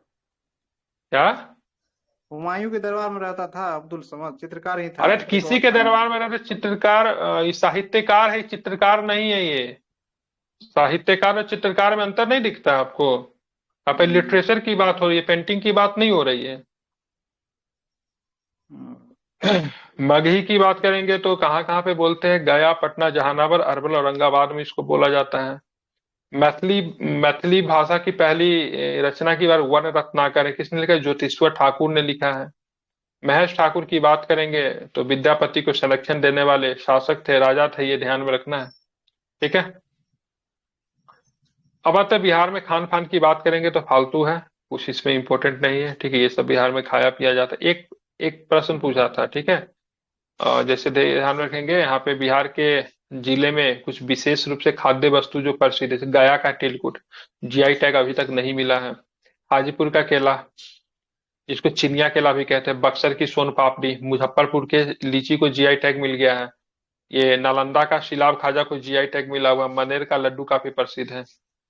क्या? हुमायूं के दरबार में रहता था अब्दुल समद, चित्रकार ही था, अरे तो उसको किसी के दरबार में रहते चित्रकार, ये साहित्यकार है, चित्रकार नहीं है ये। साहित्यकार और चित्रकार में अंतर नहीं दिखता आपको? यहाँ पे लिटरेचर की बात हो रही है, पेंटिंग की बात नहीं हो रही है। मगही की बात करेंगे तो कहाँ कहाँ पे बोलते हैं? गया, पटना, जहानाबाद, अरवल, औरंगाबाद में इसको बोला जाता है। मैथिली मैथिली भाषा की पहली रचना की बार वर्ण रत्नाकर है, किसने लिखा है? ज्योतिश्वर ठाकुर ने लिखा है। महेश ठाकुर की बात करेंगे तो विद्यापति को संरक्षण देने वाले शासक थे, राजा थे, ये ध्यान में रखना है। ठीक है। अब आते हैं बिहार में खान पान की बात करेंगे तो फालतू है, कुछ इसमें इंपॉर्टेंट नहीं है। ठीक है, ये सब बिहार में खाया पिया जाता है। एक एक प्रश्न पूछा था, ठीक है। जैसे ध्यान रखेंगे, यहाँ पे बिहार के जिले में कुछ विशेष रूप से खाद्य वस्तु जो प्रसिद्ध है, जैसे गया का तिलकुट, जीआई टैग अभी तक नहीं मिला है। हाजीपुर का केला, जिसको चिनिया केला भी कहते हैं। बक्सर की सोन पापड़ी, मुजफ्फरपुर के लीची को जीआई टैग मिल गया है। ये नालंदा का सिलाव खाजा को जीआई टैग मिला हुआ। मनेर का लड्डू काफी प्रसिद्ध है।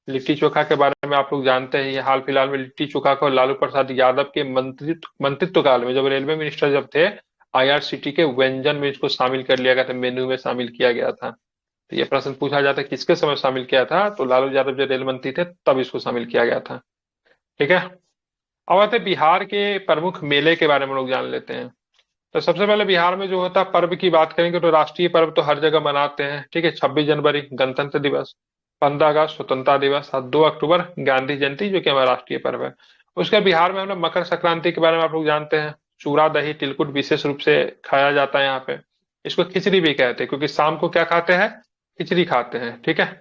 लिट्टी चोखा के बारे में आप लोग जानते हैं, ये हाल फिलहाल में लिट्टी चोखा को लालू प्रसाद यादव के मंत्रित्व काल में, जब रेलवे मिनिस्टर जब थे, आईआरसीटी के व्यंजन में इसको शामिल कर लिया गया था, मेन्यू में शामिल किया गया था। तो ये प्रश्न पूछा जाता है किसके समय शामिल किया था, तो लालू यादव जब रेल मंत्री थे तब इसको शामिल किया गया था। ठीक है। अब आते हैं बिहार के प्रमुख मेले के बारे में लोग जान लेते हैं। तो सबसे पहले बिहार में जो होता है पर्व की बात करेंगे तो राष्ट्रीय पर्व तो हर जगह मनाते हैं। ठीक है, 26 जनवरी गणतंत्र दिवस, 15 अगस्त स्वतंत्रता दिवस, और 2 अक्टूबर गांधी जयंती जो कि हमारा राष्ट्रीय पर्व है। उसके बाद बिहार में हम लोग मकर संक्रांति के बारे में आप लोग जानते हैं। चूड़ा दही तिलकुट विशेष रूप से खाया जाता है यहाँ पे। इसको खिचड़ी भी कहते हैं, क्योंकि शाम को क्या खाते हैं? खिचड़ी खाते हैं। ठीक है।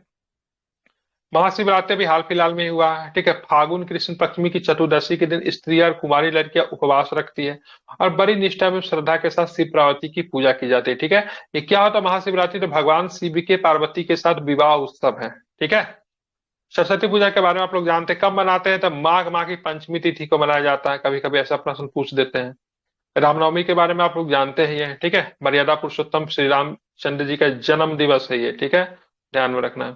महाशिवरात्रि भी हाल फिलहाल में ही हुआ है। ठीक है, फागुन कृष्ण पक्षमी की चतुर्दशी के दिन स्त्री और कुमारी लड़कियां उपवास रखती है और बड़ी निष्ठा एवं श्रद्धा के साथ शिव पार्वती की पूजा की जाती है। ठीक है। ये क्या होता है महाशिवरात्रि? तो भगवान शिव के पार्वती के साथ विवाह उत्सव है। ठीक है। सरस्वती पूजा के बारे में आप लोग जानते हैं, कब मनाते हैं? तो माघ माह की पंचमी तिथि को मनाया जाता है। कभी कभी ऐसा प्रश्न पूछ देते हैं। रामनवमी के बारे में आप लोग जानते ही हैं। ठीक है, मर्यादा पुरुषोत्तम श्री रामचंद्र जी का जन्म दिवस है ये। ठीक है, ध्यान में रखना है।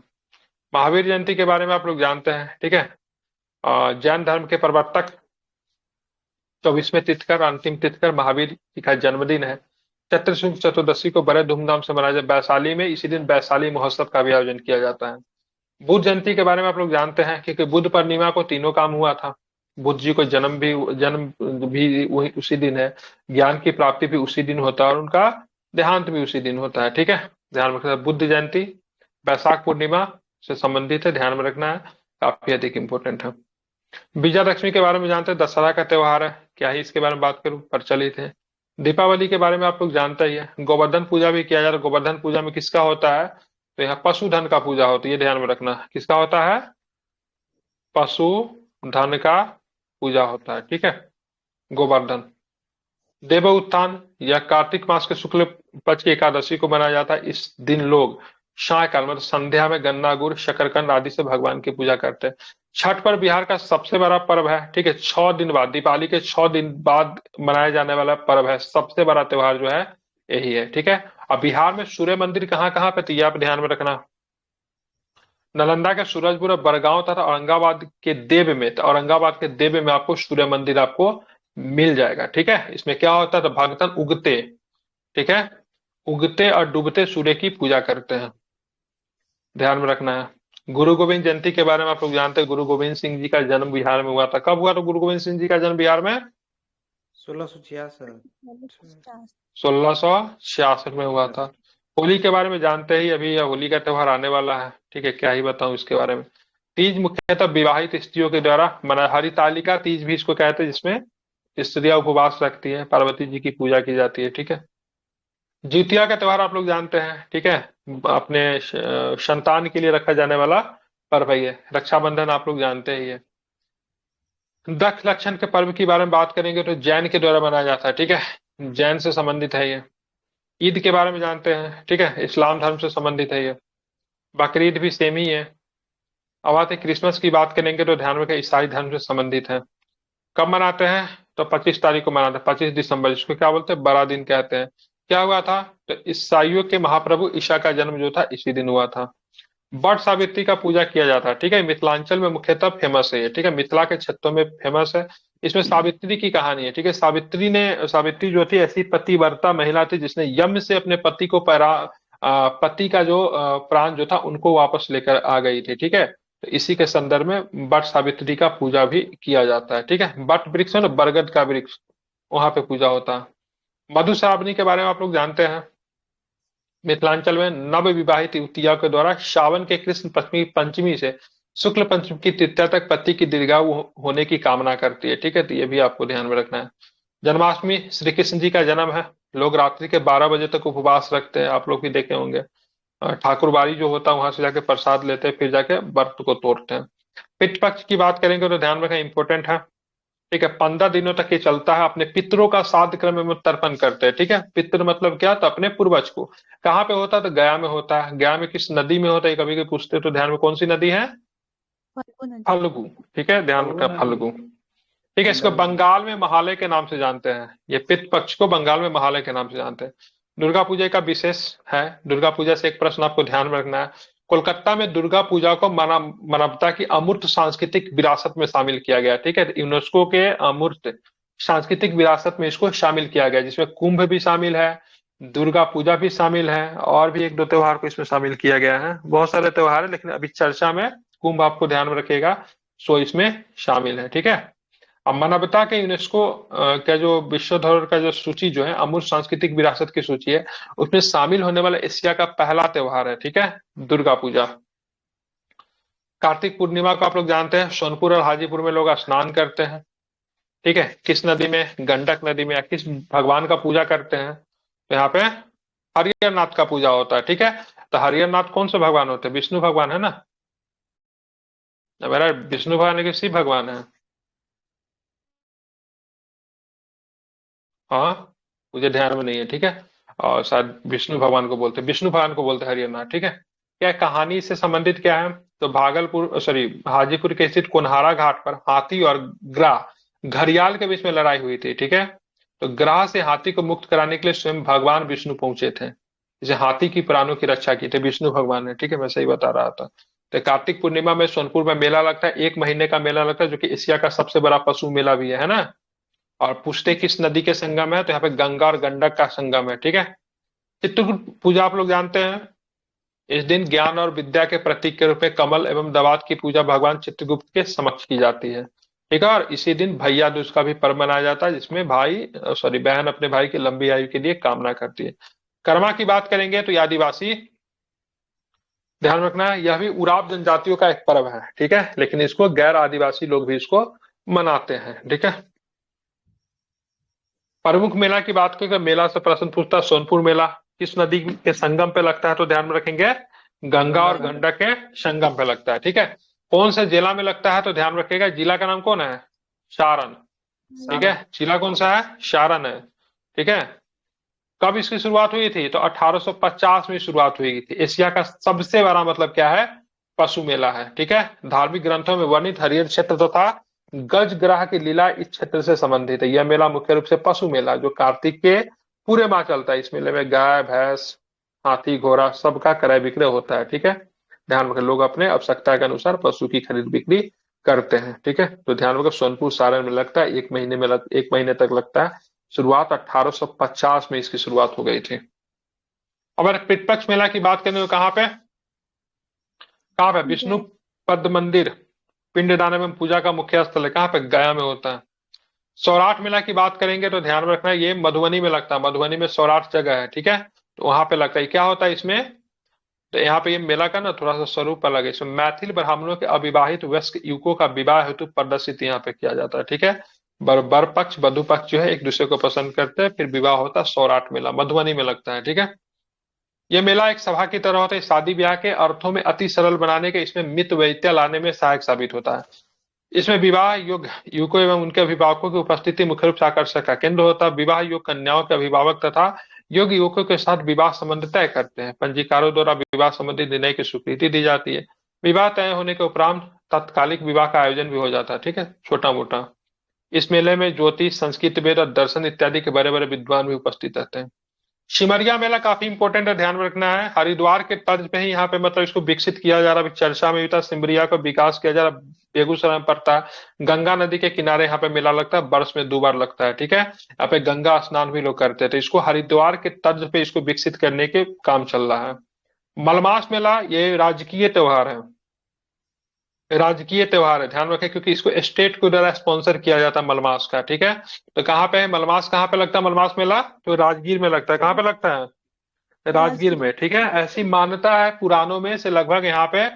महावीर जयंती के बारे में आप लोग जानते हैं। ठीक है, जैन धर्म के प्रवर्तक 24वें तीर्थकर, अंतिम तीर्थकर महावीर जी का जन्मदिन है। चैत्र शुक्ल चतुर्दशी को बड़े धूमधाम से मनाया जाए। वैशाली में इसी दिन वैशाली महोत्सव का भी आयोजन किया जाता है। बुद्ध जयंती के बारे में आप लोग जानते हैं, क्योंकि बुद्ध पूर्णिमा को तीनों काम हुआ था। बुद्ध जी को जन्म भी वही उसी दिन है, ज्ञान की प्राप्ति भी उसी दिन होता है, और उनका देहांत भी उसी दिन होता है। ठीक है, ध्यान में रखना। बुद्ध जयंती वैशाख पूर्णिमा से संबंधित है, ध्यान में रखना है, काफी अधिक इंपॉर्टेंट है। विजयादशमी के बारे में जानते हैं, दशहरा का त्योहार है। क्या ही इसके बारे में बात करूं, प्रचलित है। दीपावली के बारे में आप लोग जानते ही है। गोवर्धन पूजा भी किया जाता है। गोवर्धन पूजा में किसका होता है? तो यहाँ पशुधन का पूजा होती है, ध्यान में रखना। किसका होता है? पशुधन का पूजा होता है। ठीक है, गोवर्धन। देव उत्थान यह कार्तिक मास के शुक्ल पक्ष की एकादशी को मनाया जाता है। इस दिन लोग सायकाल मतलब संध्या में गन्ना गुड़ शकरकंद आदि से भगवान की पूजा करते हैं। छठ पर बिहार का सबसे बड़ा पर्व है। ठीक है, 6 दिन बाद, दीपावली के 6 दिन बाद मनाया जाने वाला पर्व है। सबसे बड़ा त्योहार जो है यही है। ठीक है। अब बिहार में सूर्य मंदिर कहाँ कहाँ पे? तो ये आप ध्यान में रखना। नालंदा के सूरजपुर और बड़गांव तथा औरंगाबाद के देव में, तो औरंगाबाद के देव में आपको सूर्य मंदिर आपको मिल जाएगा। ठीक है, इसमें क्या होता है? तो भक्तन उगते, ठीक है, उगते और डूबते सूर्य की पूजा करते हैं, ध्यान में रखना है। गुरु गोविंद जयंती के बारे में आप लोग जानते हैं। गुरु गोविंद सिंह जी का जन्म बिहार में हुआ था। कब हुआ था गुरु गोविंद सिंह जी का जन्म बिहार में? 1666। 1666 में हुआ था। होली के बारे में जानते ही, अभी यह होली का त्योहार आने वाला है। ठीक है, क्या ही बताऊं इसके बारे में। तीज मुख्यतः विवाहित स्त्रियों के द्वारा मना, हरितालिका तीज भी इसको कहते हैं, जिसमें स्त्रियां उपवास रखती हैं, पार्वती जी की पूजा की जाती है। ठीक है। जितिया का त्योहार आप लोग जानते हैं। ठीक है, अपने संतान के लिए रखा जाने वाला पर्व है ये। रक्षाबंधन आप लोग जानते ही है। दक्ष लक्षण के पर्व के बारे में बात करेंगे तो जैन के द्वारा मनाया जाता है। ठीक है, जैन से संबंधित है ये। ईद के बारे में जानते हैं। ठीक है, इस्लाम धर्म से संबंधित है ये। बकरीद भी सेम ही है। अब आते क्रिसमस की बात करेंगे तो ध्यान रखें, ईसाई धर्म से संबंधित है। कब मनाते हैं? तो 25 तारीख को मनाते हैं, 25 दिसंबर, जिसको क्या बोलते हैं? बड़ा दिन कहते हैं। क्या हुआ था? तो ईसाइयों के महाप्रभु ईसा का जन्म जो था इसी दिन हुआ था। वट सावित्री का पूजा किया जाता है। ठीक है, मिथिलांचल में मुख्यतः फेमस है ये। ठीक है, मिथिला के क्षेत्रों में फेमस है। इसमें सावित्री की कहानी है। ठीक है, सावित्री जो थी ऐसी पतिव्रता महिला थी जिसने यम से अपने पति को पति का जो प्राण जो था उनको वापस लेकर आ गई थी। ठीक है, तो इसी के संदर्भ में वट सावित्री का पूजा भी किया जाता है। ठीक है, वट वृक्ष है ना, बरगद का वृक्ष, वहां पे पूजा होता है। मधुश्रावणी के बारे में आप लोग जानते हैं। मिथिलांचल में नव विवाहित युवतियों के द्वारा सावन के कृष्ण पंचमी पंचमी से शुक्ल पंचमी की तृतीया तक पति की दीर्घायु होने की कामना करती है। ठीक है, तो ये भी आपको ध्यान में रखना है। जन्माष्टमी श्री कृष्ण जी का जन्म है। लोग रात्रि के 12 बजे तक उपवास रखते हैं, आप लोग भी देखे होंगे। ठाकुरबाड़ी जो होता है वहां से जाके प्रसाद लेते हैं, फिर जाके व्रत को तोड़ते हैं। पितृपक्ष की बात करेंगे तो ध्यान रखें, इंपॉर्टेंट है। ठीक है, 15 दिनों तक ये चलता है। अपने पितरों का श्राद्ध क्रम में तर्पण करते हैं। ठीक है, पितृ मतलब क्या, तो अपने पूर्वज को। कहाँ पे होता है, तो गया में होता है। गया में किस नदी में होता है, कभी कभी पूछते हैं, तो ध्यान में कौन सी नदी है, फल्गु नदी। फल्गु। ठीक है, ध्यान फल्गु रखना, नदी। फल्गु। ठीक है, इसको बंगाल में महालय के नाम से जानते हैं। ये पितृ पक्ष को बंगाल में महालय के नाम से जानते हैं। दुर्गा पूजा का विशेष है। दुर्गा पूजा से एक प्रश्न आपको ध्यान में रखना है। कोलकाता में दुर्गा पूजा को मानवता की अमूर्त सांस्कृतिक विरासत में शामिल किया गया। ठीक है, यूनेस्को के अमूर्त सांस्कृतिक विरासत में इसको शामिल किया गया, जिसमें कुंभ भी शामिल है, दुर्गा पूजा भी शामिल है, और भी एक दो त्योहार को इसमें शामिल किया गया है। बहुत सारे त्योहार है, लेकिन अभी चर्चा में कुंभ आपको ध्यान में रखेगा, सो इसमें शामिल है। ठीक है, अब मानवता के यूनेस्को का जो विश्व धरोहर का जो सूची जो है, अमूर्त सांस्कृतिक विरासत की सूची है, उसमें शामिल होने वाला एशिया का पहला त्योहार है। ठीक है, दुर्गा पूजा। कार्तिक पूर्णिमा को आप लोग जानते हैं, सोनपुर और हाजीपुर में लोग स्नान करते हैं। ठीक है, किस नदी में, गंडक नदी में। या किस भगवान का पूजा करते हैं, तो यहाँ पे हरिहर नाथ का पूजा होता है। ठीक है, तो हरिहर नाथ कौन से भगवान होते हैं, विष्णु भगवान है ना। मेरा विष्णु भगवान है कि शिव भगवान है। हाँ, मुझे ध्यान में नहीं है। ठीक है, और शायद विष्णु भगवान को बोलते हैं, विष्णु भगवान को बोलते हैं हरिहरनाथ। ठीक है, क्या कहानी से संबंधित क्या है, तो भागलपुर सॉरी हाजीपुर के स्थित कोनहारा घाट पर हाथी और ग्राह घड़ियाल के बीच में लड़ाई हुई थी। ठीक है, तो ग्राह से हाथी को मुक्त कराने के लिए स्वयं भगवान विष्णु पहुंचे थे, जैसे हाथी की प्राणों की रक्षा की थे विष्णु भगवान ने। ठीक है, मैं सही बता रहा था। तो कार्तिक पूर्णिमा में सोनपुर में मेला लगता है, 1 महीने का मेला लगता है, जो कि एशिया का सबसे बड़ा पशु मेला भी है ना। और पूछते किस नदी के संगम है, तो यहाँ पे गंगा और गंडक का संगम है। ठीक है, चित्रकूट पूजा आप लोग जानते हैं। इस दिन ज्ञान और विद्या के प्रतीक के रूप में कमल एवं दवात की पूजा भगवान चित्रगुप्त के समक्ष की जाती है। ठीक है, और इसी दिन भैया दूज का भी पर्व मनाया जाता है, जिसमें भाई सॉरी बहन अपने भाई की लंबी आयु के लिए कामना करती है। कर्मा की बात करेंगे तो ये आदिवासी, ध्यान रखना है, यह भी उराव जनजातियों का एक पर्व है। ठीक है, लेकिन इसको गैर आदिवासी लोग भी इसको मनाते हैं। ठीक है, प्रमुख मेला की बात करें, मेला से प्रश्न पूछता है, सोनपुर मेला किस नदी के संगम पे लगता है, तो ध्यान में रखेंगे गंगा और गंडक के संगम पे लगता है। ठीक है, कौन से जिला में लगता है, तो ध्यान रखिएगा जिला का नाम कौन है, सारण। ठीक है, जिला कौन सा है, सारण है। ठीक है, कब इसकी शुरुआत हुई थी, तो 1850 में शुरुआत हुई थी। एशिया का सबसे बड़ा मतलब क्या है, पशु मेला है। ठीक है, धार्मिक ग्रंथों में वर्णित हरिहर क्षेत्र तथा गज ग्रह की लीला इस क्षेत्र से संबंधित है। यह मेला मुख्य रूप से पशु मेला, जो कार्तिक के पूरे माह चलता है। इस मेले में गाय भैंस हाथी घोड़ा सबका क्रय विक्रय होता है। ठीक है, ध्यान रखें, लोग अपने आवश्यकता के अनुसार पशु की खरीद बिक्री करते हैं। ठीक है, तो ध्यान रखें, सोनपुर सारण में लगता है, 1 महीने तक लगता है। शुरुआत 1850 में इसकी शुरुआत हो गई थी। अब अगर पितृपक्ष मेला की बात करें तो कहाँ पे विष्णु पद मंदिर पिंडदान एवं पूजा का मुख्य स्थल है। कहाँ पे, गया में होता है। सौराठ मेला की बात करेंगे तो ध्यान में रखना, ये मधुबनी में लगता है। मधुबनी में सौराठ जगह है। ठीक है, तो वहां पे लगता है। क्या होता है इसमें, तो यहाँ पे ये मेला का ना थोड़ा सा स्वरूप अलग है। इसमें मैथिल ब्राह्मणों के अविवाहित वयस्क युवकों का विवाह हेतु प्रदर्शित यहाँ पे किया जाता है। ठीक है, बर पक्ष वधु पक्ष जो है एक दूसरे को पसंद करते हैं, फिर विवाह होता है। सौराठ मेला मधुबनी में लगता है। ठीक है, यह मेला एक सभा की तरह होता है, शादी ब्याह के अर्थों में अति सरल बनाने के, इसमें मित वैत्य लाने में सहायक साबित होता है। इसमें विवाह योग्य युवकों एवं उनके अभिभावकों की उपस्थिति मुख्य रूप से आकर्षण का केंद्र होता है। विवाह योग्य कन्याओं के अभिभावक तथा योग्य युवकों के साथ विवाह संबंध तय करते हैं। पंजीकारों द्वारा विवाह संबंधी निर्णय की स्वीकृति दी जाती है। विवाह तय होने के उपरांत तात्कालिक विवाह का आयोजन भी हो जाता है। ठीक है, छोटा मोटा। इस मेले में ज्योतिष संस्कृत वेद और दर्शन इत्यादि के बड़े बड़े विद्वान भी उपस्थित रहते हैं। सिमरिया मेला काफी इंपॉर्टेंट है, ध्यान में रखना है। हरिद्वार के तर्ज पे ही यहाँ पे मतलब इसको विकसित किया जा रहा है, चर्चा में भी था। सिमरिया का विकास किया जा रहा है, बेगूसराय में पड़ता है। गंगा नदी के किनारे यहाँ पे मेला लगता है, वर्ष में 2 बार लगता है। ठीक है, यहाँ पे गंगा स्नान भी लोग करते हैं, तो इसको हरिद्वार के तर्ज पे इसको विकसित करने के काम चल रहा है। मलमास मेला ये राजकीय त्योहार है। राजकीय त्योहार है, ध्यान रखें, क्योंकि इसको स्टेट के द्वारा स्पॉन्सर किया जाता है मलमास का, ठीक है। तो कहाँ पे है मलमास, कहाँ पे लगता है मलमास मेला? तो राजगीर में लगता है। कहाँ पे लगता है? राजगीर राजगीर। में, ठीक है। ऐसी मान्यता है पुराणों में से, लगभग यहाँ पे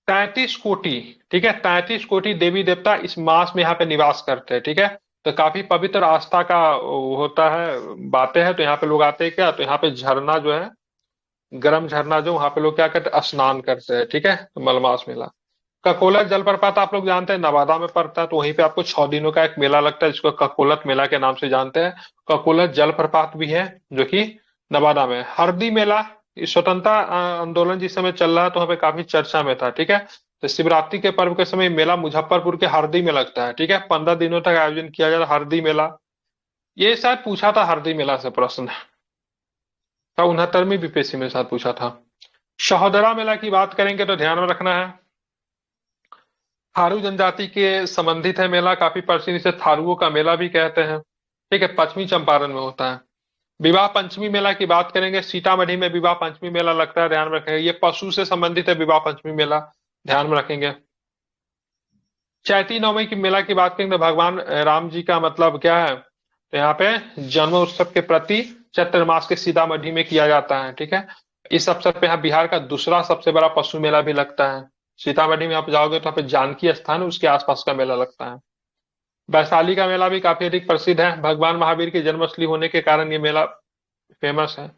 33 कोटि, ठीक है, 33 कोटि देवी देवता इस मास में यहाँ पे निवास करते हैं, ठीक है। तो काफी पवित्र आस्था का वो होता है, बातें हैं। तो यहाँ पे लोग आते हैं क्या, तो यहाँ पे झरना जो है, गर्म झरना, जो वहां पे लोग क्या करते हैं, स्नान करते हैं, ठीक है। तो मलमास मेला। ककोलत जलप्रपात आप लोग जानते हैं, नवादा में पड़ता है। तो वहीं पे आपको 6 दिनों का एक मेला लगता है, जिसको ककोलत मेला के नाम से जानते हैं। ककोलत जलप्रपात भी है, जो कि नवादा में है। हरदी मेला, इस स्वतंत्रता आंदोलन जिस समय चल रहा है, तो वहाँ पे काफी चर्चा में था, ठीक है। तो शिवरात्रि के पर्व के समय मेला मुजफ्फरपुर के हरदी में लगता है, ठीक है। 15 दिनों तक आयोजन किया जाता है हरदी मेला। ये शायद पूछा था हरदी मेला से प्रश्न, था 69वीं बीपीएससी में शायद पूछा था। शहोदरा मेला की बात करेंगे तो ध्यान में रखना है, थारू जनजाति के संबंधित है मेला, काफी प्रसिद्ध, इसे थारुओं का मेला भी कहते हैं, ठीक है। पश्चिमी चंपारण में होता है। विवाह पंचमी मेला की बात करेंगे, सीतामढ़ी में विवाह पंचमी मेला लगता है, ध्यान में रखेंगे। ये पशु से संबंधित है विवाह पंचमी मेला, ध्यान में रखेंगे। चैती नवमी की मेला की बात करेंगे तो भगवान राम जी का मतलब क्या है, तो यहाँ पे जन्म उत्सव के प्रति चैत्र मास के सीतामढ़ी में किया जाता है, ठीक है। इस अवसर पे यहाँ बिहार का दूसरा सबसे बड़ा पशु मेला भी लगता है। सीतामढ़ी में आप जाओगे तो यहाँ पे जानकी स्थान है, उसके आसपास का मेला लगता है। वैशाली का मेला भी काफी अधिक प्रसिद्ध है, भगवान महावीर की जन्मस्थली होने के कारण ये मेला फेमस है।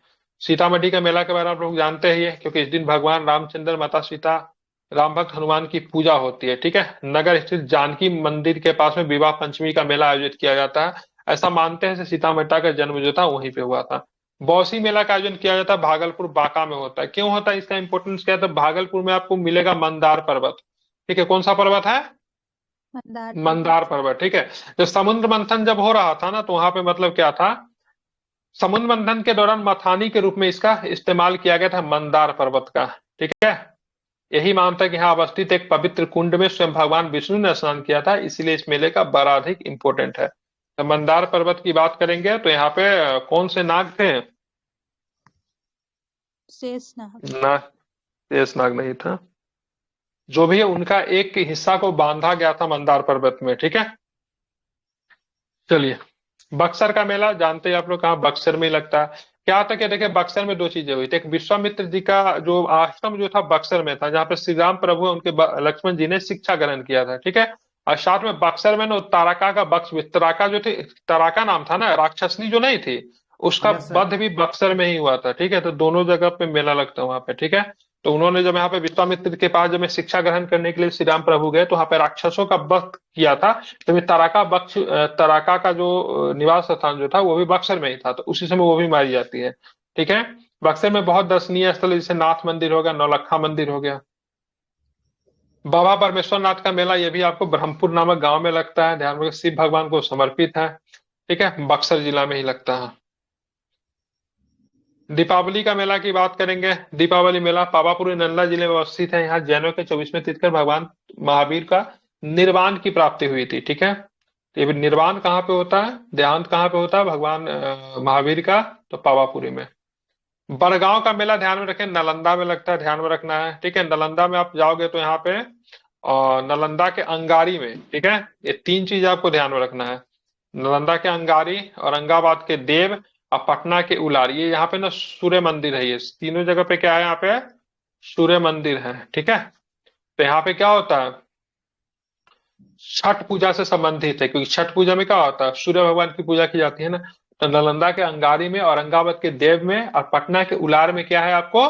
सीतामढ़ी का मेला के बारे में आप लोग जानते ही है, क्योंकि इस दिन भगवान रामचंद्र, माता सीता, राम भक्त हनुमान की पूजा होती है, ठीक है। नगर स्थित जानकी मंदिर के पास में विवाह पंचमी का मेला आयोजित किया जाता है। ऐसा मानते हैं कि सीता माता का जन्म जो था वहीं पे हुआ था। बौसी मेला का आयोजन किया जाता है, भागलपुर बांका में होता है। क्यों होता है, इसका इंपोर्टेंस क्या है, तो भागलपुर में आपको मिलेगा मंदार पर्वत, ठीक है। कौन सा पर्वत है? मंदार मंदार पर्वत। पर्वत, ठीक है। जो समुद्र मंथन जब हो रहा था ना, तो वहां पे मतलब क्या था, समुद्र मंथन के दौरान मथानी के रूप में इसका इस्तेमाल किया गया था, मंदार पर्वत का, ठीक है। यही मानता है कि यहाँ अवस्थित एक पवित्र कुंड में स्वयं भगवान विष्णु ने स्नान किया था, इसलिए इस मेले का बड़ा अधिक इंपोर्टेंट है। तो मंदार पर्वत की बात करेंगे तो यहाँ पे कौन से नाग थे? शेषनाग। ना, शेष नाग नहीं था। जो भी है, उनका एक हिस्सा को बांधा गया था मंदार पर्वत में, ठीक है। चलिए, बक्सर का मेला जानते हैं आप लोग, कहाँ बक्सर में ही लगता है। क्या था कि देखिए, बक्सर में दो चीजें हुई थी। एक, विश्वामित्र जी का जो आश्रम जो था बक्सर में था, जहाँ पे श्री राम प्रभु है, उनके लक्ष्मण जी ने शिक्षा ग्रहण किया था, ठीक है। और साथ में बक्सर में ना तारका का बक्स, तारका जो थी, तारका नाम था ना, राक्षसनी जो नहीं थी, उसका यस सर। वध भी बक्सर में ही हुआ था, ठीक है। तो दोनों जगह पे मेला लगता है वहां पे, ठीक है। तो उन्होंने जब यहाँ पे विश्वामित्र के पास जब शिक्षा ग्रहण करने के लिए श्री राम प्रभु गए, तो वहां पे राक्षसों का वध किया था। तो ये तराका का जो निवास स्थान जो था, वो भी बक्सर में ही था। तो उसी समय वो भी मारी जाती है, ठीक है। बक्सर में बहुत दर्शनीय स्थल है, जैसे नाथ मंदिर हो गया, नौलखा मंदिर हो गया। बाबा परमेश्वर नाथ का मेला, ये भी आपको ब्रह्मपुर नामक गांव में लगता है, ध्यान रखिए, शिव भगवान को समर्पित है, ठीक है। बक्सर जिला में ही लगता है। दीपावली का मेला की बात करेंगे, दीपावली मेला पावापुरी नंदा जिले में अवस्थित है। यहाँ जैनों के 24वें तीर्थंकर भगवान महावीर का निर्वाण की प्राप्ति हुई थी, ठीक है। तो ये निर्वाण कहाँ पे होता है, देहांत कहाँ पे होता है भगवान महावीर का? तो पावापुरी में। बड़गांव का मेला ध्यान में रखें, नालंदा में लगता है, ध्यान में रखना है, ठीक है। नालंदा में आप जाओगे तो यहाँ पे नालंदा के अंगारी में, ठीक है। ये तीन चीज आपको ध्यान में रखना है, नालंदा के अंगारी, औरंगाबाद के देव, और पटना के उलार। ये यहाँ पे ना सूर्य मंदिर है, ये तीनों जगह पे क्या है, यहाँ पे सूर्य मंदिर है, ठीक है। तो यहाँ पे क्या होता है, छठ पूजा से संबंधित है, क्योंकि छठ पूजा में क्या होता है, सूर्य भगवान की पूजा की जाती है ना। तो नालंदा के अंगारी में, औरंगाबाद के देव में, और पटना के उलार में क्या है आपको,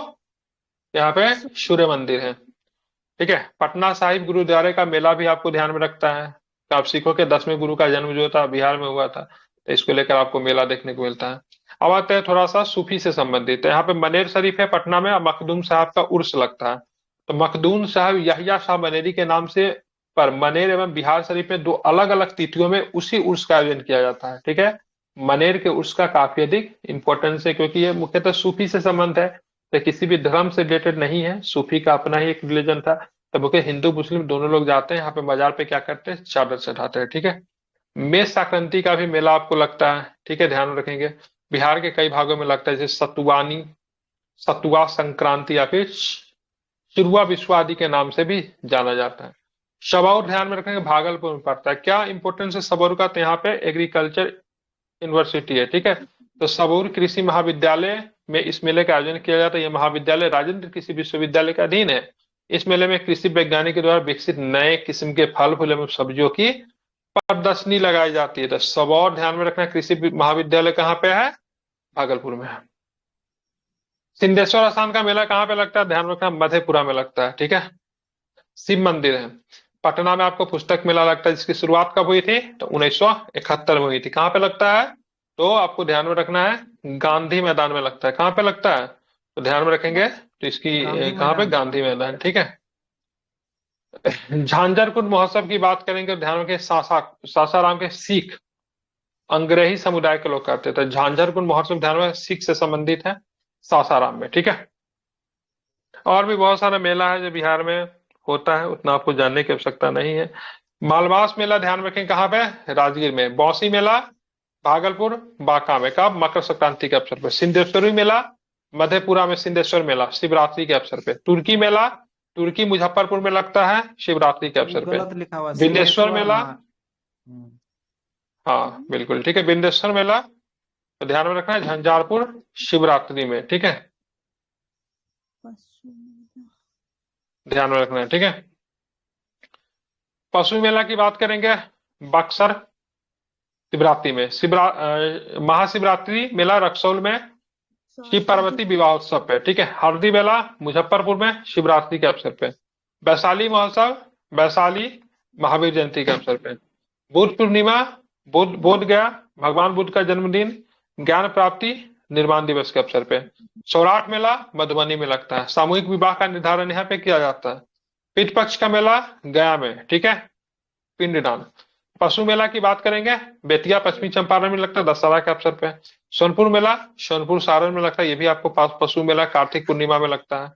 यहाँ पे सूर्य मंदिर है, ठीक है। पटना साहिब गुरुद्वारे का मेला भी आपको ध्यान में रखता है। तो आप सिखों के 10वें गुरु का जन्म जो था बिहार में हुआ था, तो इसको लेकर आपको मेला देखने को मिलता है। अब आते हैं थोड़ा सा सूफी से संबंधित, है यहाँ पे मनेर शरीफ है पटना में, और मखदूम साहब का उर्स लगता है। तो मखदूम साहब यहिया शाह मनेरी के नाम से, पर मनेर एवं बिहार शरीफ में दो अलग अलग तिथियों में उसी उर्स का आयोजन किया जाता है, ठीक है। मनेर के उर्स का काफी अधिक इंपॉर्टेंस है, क्योंकि ये मुख्यतः सूफी से संबंध है, तो किसी भी धर्म से रिलेटेड नहीं है। सूफी का अपना ही एक रिलीजन था। तो मुख्य हिंदू मुस्लिम दोनों लोग जाते हैं यहाँ पे, मजार पे क्या करते हैं, चादर चढ़ाते हैं, ठीक है। मेष संक्रांति का भी मेला आपको लगता है, ठीक है, ध्यान रखेंगे। बिहार के कई भागों में लगता है, जैसे सतुआ संक्रांति या फिर चिरुआ विश्व आदि के नाम से भी जाना जाता है। सबौर ध्यान में रखेंगे, भागलपुर में पड़ता है। क्या इंपोर्टेंस है सबौर का? तो यहाँ पे एग्रीकल्चर यूनिवर्सिटी है, ठीक है। तो सबौर कृषि महाविद्यालय में इस मेले का आयोजन किया जाता है। यह महाविद्यालय राजेंद्र कृषि विश्वविद्यालय के अधीन है। इस मेले में कृषि वैज्ञानिक के द्वारा विकसित नए किस्म के फल फूल एवं सब्जियों की प्रदर्शनी लगाई जाती है। तो सबौर ध्यान में रखना, कृषि महाविद्यालय कहाँ पे है? भागलपुर में है। सिद्धेश्वर स्थान का मेला कहाँ पे लगता है? ध्यान में रखना, मधेपुरा में लगता है, ठीक है। शिव मंदिर है। पटना में आपको पुस्तक मेला लगता है, जिसकी शुरुआत कब हुई थी? तो 1971 में हुई थी। कहाँ पे लगता है? तो आपको ध्यान में रखना है, गांधी मैदान में लगता है। कहाँ पे लगता है? तो ध्यान में रखेंगे, तो इसकी गांधी कहाँ पे? मैदान। गांधी मैदान, ठीक है। झांझरकुंड महोत्सव की बात करेंगे तो ध्यान रखें, सासाराम के सिख अंग्रेही समुदाय के लोग करते थे। झांझरकुंड महोत्सव ध्यान में सिख से संबंधित है, सासाराम में, ठीक है। और भी बहुत सारा मेला है जो बिहार में होता है, उतना आपको जानने की आवश्यकता नहीं है। मालवास मेला ध्यान रखें, कहाँ पे? राजगीर में। बौसी मेला भागलपुर बांका में। कब? मकर संक्रांति के अवसर पर। सिद्धेश्वरी मेला मधेपुरा में, सिद्धेश्वर मेला शिवरात्रि के अवसर पे। तुर्की मेला तुर्की मुजफ्फरपुर में लगता है, शिवरात्रि के ये अवसर पे। गलत लिखा हुआ, बिंदेश्वर सिद्धेश्वर मेला, महा। हाँ बिल्कुल ठीक है, बिंदेश्वर मेला तो ध्यान में रखना है, झंझारपुर शिवरात्रि में, ठीक है, पशु मेला। ध्यान में रखना है, ठीक है। पशु मेला की बात करेंगे, बक्सर शिवरात्रि में। महाशिवरात्रि मेला रक्सौल में शिव पार्वती विवाह उत्सव पे, ठीक है। हरदी मेला मुजफ्फरपुर में शिवरात्रि के अवसर पे। वैशाली महोत्सव वैशाली महावीर जयंती के अवसर पे। बुद्ध पूर्णिमा बोध गया भगवान बुद्ध का जन्मदिन, ज्ञान प्राप्ति निर्वाण दिवस के अवसर पे। सौराठ मेला मधुबनी में लगता है। सामूहिक विवाह का निर्धारण यहाँ पे किया जाता है। पितृ पक्ष का मेला गया में, ठीक है, पिंडदान। पशु मेला की बात करेंगे, बेतिया पश्चिमी चंपारण में लगता है दशहरा के अवसर पे। सोनपुर मेला सोनपुर सारण में लगता है, ये भी आपको पशु मेला कार्तिक पूर्णिमा में लगता है।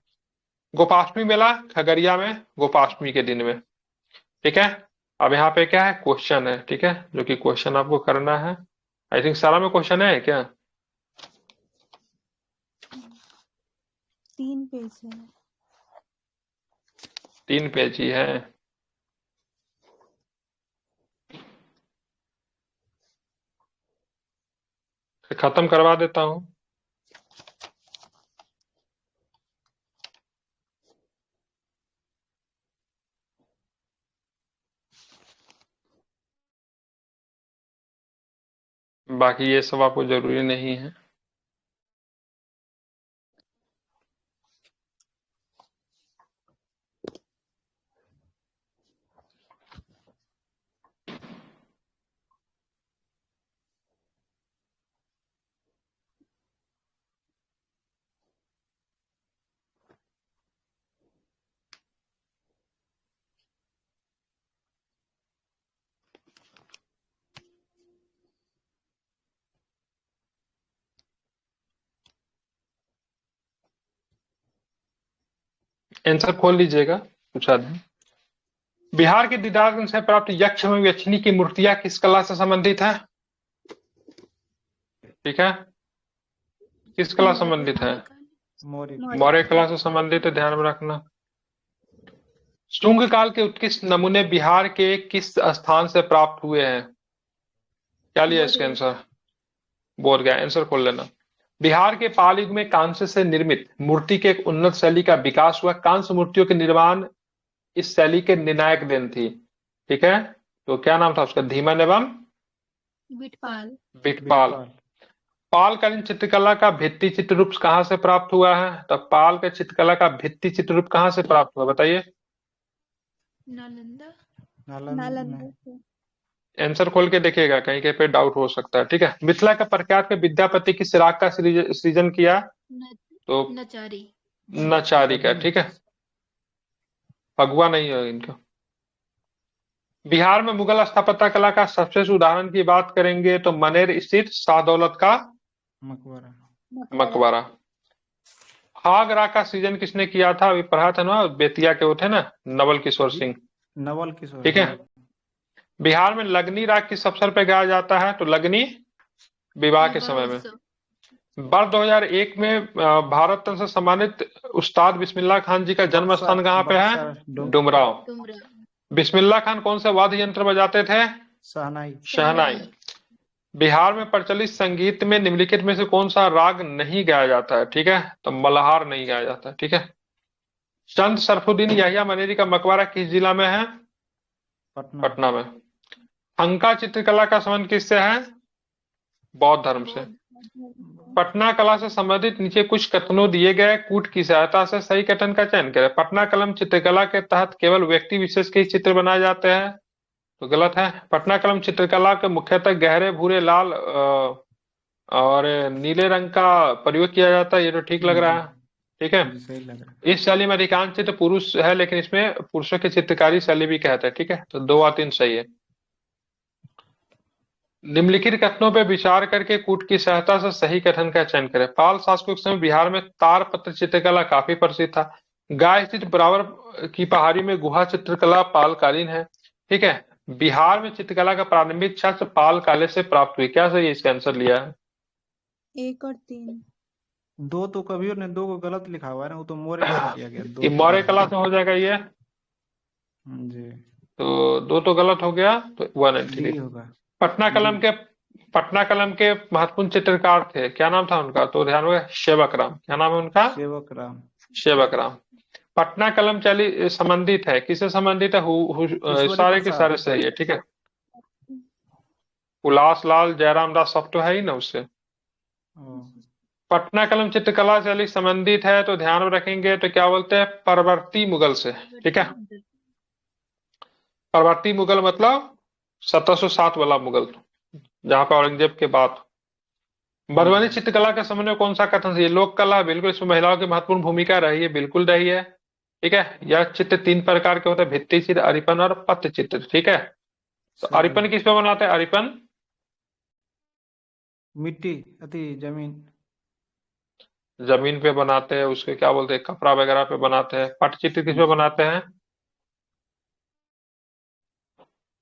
गोपाष्टमी मेला खगड़िया में गोपाष्टमी के दिन में, ठीक है। अब यहाँ पे क्या है? क्वेश्चन है, ठीक है, जो कि क्वेश्चन आपको करना है। आई थिंक सारा में क्वेश्चन है क्या? 3 पेज है। 3 पेज ही है। खत्म करवा देता हूं। बाकी ये सब आपको जरूरी नहीं है। आंसर खोल लीजिएगा, पूछा दें। बिहार के दीदारगंज से प्राप्त यक्ष एवं यक्षिणी की मूर्तियां किस कला से संबंधित है? ठीक है, किस कला संबंधित है? मौर्य। मौर्य कला से संबंधित है, ध्यान में रखना। शुंग काल के उत्कृष्ट नमूने बिहार के किस स्थान से प्राप्त हुए हैं? क्या लिया इसका आंसर? बोध गया। आंसर खोल लेना। बिहार के पाल युग में कांस्य से निर्मित मूर्ति के एक उन्नत शैली का विकास हुआ। कांस्य मूर्तियों के निर्माण इस शैली के निर्णायक देन थी, ठीक है। तो क्या नाम था उसका? धीमन एवं बिटपाल। बिटपाल। पालकालीन चित्रकला का भित्ति चित्र रूप कहाँ से प्राप्त हुआ है? तो पाल का चित्रकला का भित्ति चित्र रूप कहाँ से प्राप्त हुआ, बताइए। नालंदा। नालंदा। आंसर खोल के देखिएगा, कहीं कहीं पे डाउट हो सकता है, ठीक है। मिथिला का प्रख्यात के विद्यापति किस राग का सृजन किया? तो नचारी। नचारी का, ठीक है। फगुआ नहीं है इनका। बिहार में मुगल स्थापत्य कला का सबसे उदाहरण की बात करेंगे तो मनेर स्थित शाह दौलत का मकबरा। आगरा का सृजन किसने किया था? अभी पढ़ा था ना, बेतिया के वो थे ना, नवल किशोर सिंह, नवल किशोर, ठीक है। बिहार में लगनी राग किस अवसर पे गाया जाता है? तो लगनी विवाह के समय में। वर्ष 2001 में भारत रत्न से सम्मानित उस्ताद बिस्मिल्लाह खान जी का जन्म बक्सर स्थान कहाँ पे है? बक्सर डुमराव। डुमरा। बिस्मिल्लाह खान कौन सा वाद्य यंत्र बजाते थे? शहनाई। शहनाई। बिहार में प्रचलित संगीत में निम्नलिखित में से कौन सा राग नहीं गाया जाता है? ठीक है, तो मल्हार नहीं गाया जाता है। ठीक है। संत सरफुद्दीन याहिया मनेरी का मकबरा किस जिला में है? पटना। पटना में। अंका चित्रकला का संबंध किससे है? बौद्ध धर्म से। पटना कला से संबंधित नीचे कुछ कथनों दिए गए कूट की सहायता से सही कथन का चयन करें। पटना कलम चित्रकला के तहत केवल व्यक्ति विशेष के ही चित्र बनाए जाते हैं, तो गलत है। पटना कलम चित्रकला के मुख्यतः गहरे भूरे लाल और नीले रंग का प्रयोग किया जाता है, ये तो ठीक लग रहा है। ठीक है। जी सही लग रहा है। इस शैली में अधिकांश चित्र पुरुष है, लेकिन इसमें पुरुषों की चित्रकारी शैली भी कहते हैं। ठीक है, तो 2 और 3 सही है। निम्नलिखित कथनों पर विचार करके कूट की सहायता से सही कथन का चयन करें। पाल शासकों के समय बिहार में तारपत्र चित्रकला काफी प्रसिद्ध था। गाय स्थित बराबर की पहाड़ी में गुहा चित्रकला पालकालीन है। ठीक है। बिहार में चित्रकला का प्रारंभिक छात्र पाल काले से प्राप्त हुई। क्या सही है? इसका आंसर लिया है 1 और 3। 2 तो कवियों ने 2 को गलत लिखा हुआ है ना, वो तो मौर्य से किया गया। 2 ये मौर्य कला से हो जाएगा ये, जी तो 2 तो गलत हो गया, तो 183। डी होगा। पटना कलम के महत्वपूर्ण चित्रकार थे, क्या नाम था उनका? तो ध्यान रखिए, सेवक राम। क्या नाम है उनका? सेवक राम। सेवक राम। पटना कलम चली संबंधित है, किससे संबंधित है? ईश्वरी सारे के प्रसाद। सारे सही है। ठीक है। उल्लास लाल जयराम दास सब तो है ही ना उससे। ओ, पटना कलम चित्रकला शैली संबंधित है, तो ध्यान में रखेंगे तो क्या बोलते हैं? परवर्ती मुगल से। ठीक है। परवर्ती मुगल मतलब 1707 वाला मुगल, जहां पर औरंगजेब के बाद। मधुबनी चित्रकला के संबंध में कौन सा कथन सही है? लोक कला, बिल्कुल। इसमें महिलाओं की महत्वपूर्ण भूमिका रही है, बिल्कुल रही है। ठीक है। यह चित्र 3 प्रकार के होते हैं, भित्ति चित्र, अरिपन और पत्र चित्र। ठीक है। तो सही अरिपन है। किस पे बनाते हैं? अरिपन मिट्टी अति जमीन। जमीन पे बनाते हैं, उसके क्या बोलते हैं? कपड़ा वगैरह पे बनाते हैं। पटचित्र किस पे बनाते हैं?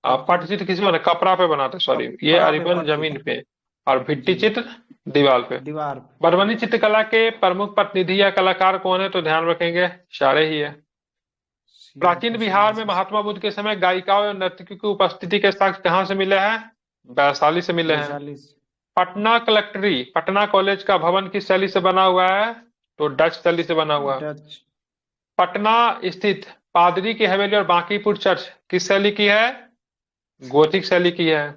पटचित्र किस पे बनाते? कपड़ा पे बनाते हैं, सॉरी। ये कपड़ा पे अरिपन पटचित्र। जमीन पे, और भित्ति जी चित्र दीवार पे। दीवार पे। मधुबनी चित्रकला के प्रमुख प्रतिनिधि या कलाकार कौन है? तो ध्यान रखेंगे, सारे ही है। शिव प्राचीन बिहार प्रसाद में महात्मा बुद्ध के समय गायिकाओं और नर्तकियों की उपस्थिति के साक्ष्य कहाँ से मिले हैं? वैशाली से मिले हैं। वैशाली। पटना कलेक्ट्री, पटना कॉलेज का भवन किस शैली से बना हुआ है? तो डच शैली से बना हुआ है। डच। पटना स्थित पादरी की हवेली और बांकीपुर चर्च किस शैली की है? गोथिक शैली की है।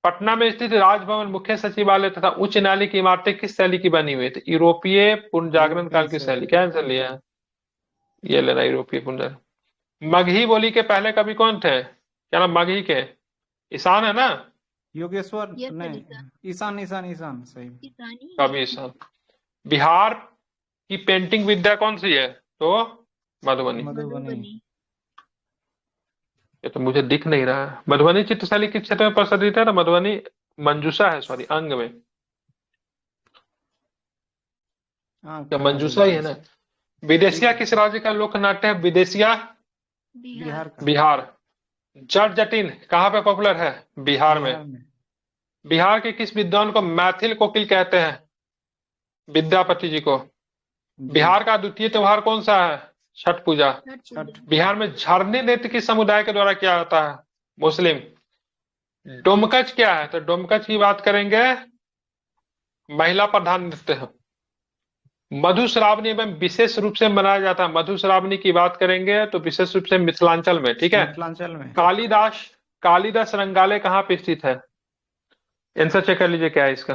पटना में स्थित राजभवन, मुख्य सचिवालय तथा उच्च न्यायालय की इमारतें किस शैली की बनी हुई है? तो यूरोपीय पुनर्जागरण यूरोपीय काल की शैली। शैली। क्या आंसर लिया है? ये लेना, यूरोपीय पुनर्जागरण। मगही बोली के पहले कवि कौन थे? क्या नाम मगही के? ईशान है ना? योगेश्वर ये नहीं, तरीका ईशान ईशान ईशान सही। किसानी कवि ईशान। बिहार की पेंटिंग विद्या कौन सी है? तो मधुबनी। मधुबनी। ये तो मुझे दिख नहीं रहा है। मधुबनी चित्रशैली किस क्षेत्र में प्रसिद्ध है? तो मधुबनी मंजूषा है, सॉरी, अंग में। क्या कला मंजूषा ही है विलास। ना? विदेशिया किस राज्य का लोक नाट्य है? विदेशिया बिहार। बिहार का। बिहार। जट जटिन कहाँ पे पॉपुलर है? बिहार में। बिहार में। बिहार के किस विद्वान को मैथिल कोकिल कहते हैं? विद्यापति जी को। जी बिहार का द्वितीय त्योहार कौन सा है? छठ पूजा। छठ। बिहार में झरने नृत्य किस समुदाय के द्वारा किया जाता है? मुस्लिम। डोमकच क्या है? तो डोमकच की बात करेंगे, महिला प्रधान नृत्य है। मधुश्रावणी में विशेष रूप से मनाया जाता है। मधुश्रावणी की बात करेंगे तो विशेष रूप से मिथिलांचल में। ठीक है। मिथिलांचल में। कालिदास कालिदास रंगालय कहाँ पे स्थित है? आंसर चेक कर लीजिए, क्या है इसका?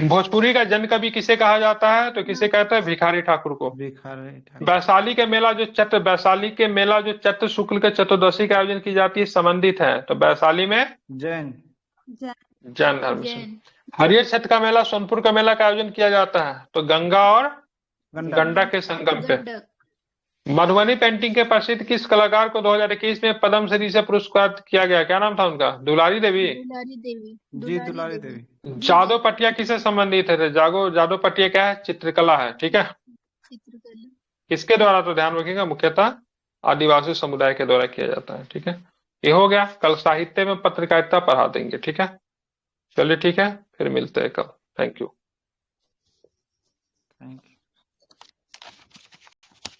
भोजपुरी का जन कवि किसे कहा जाता है? तो किसे कहते हैं? भिखारी ठाकुर को। भिखारी ठाकुर। वैशाली के मेला जो चैत्र शुक्ल के चतुर्दशी का आयोजन की जाती है, संबंधित है। तो वैशाली में जैन। जैन धर्म से। जैन। हरियर छठ का मेला, सोनपुर का मेला का आयोजन किया जाता है, तो गंगा और गंडक। गंडक के संगम पे। गंडक। मधुबनी पेंटिंग के प्रसिद्ध किस कलाकार को 2021 में पद्मश्री से पुरस्कृत किया गया? क्या नाम था उनका? दुलारी देवी। दुलारी देवी। जी दुलारी देवी। जादव पटिया किससे संबंधित है? जादव पटिया क्या है? चित्रकला है। ठीक है। चित्रकला। किसके द्वारा? तो ध्यान रखिएगा, मुख्यतः आदिवासी समुदाय के द्वारा किया जाता है। ठीक है। ये हो गया। कल साहित्य में पत्रकारिता पढ़ा देंगे। ठीक है। चलिए ठीक है, फिर मिलते हैं कल। Thank you. Thank you.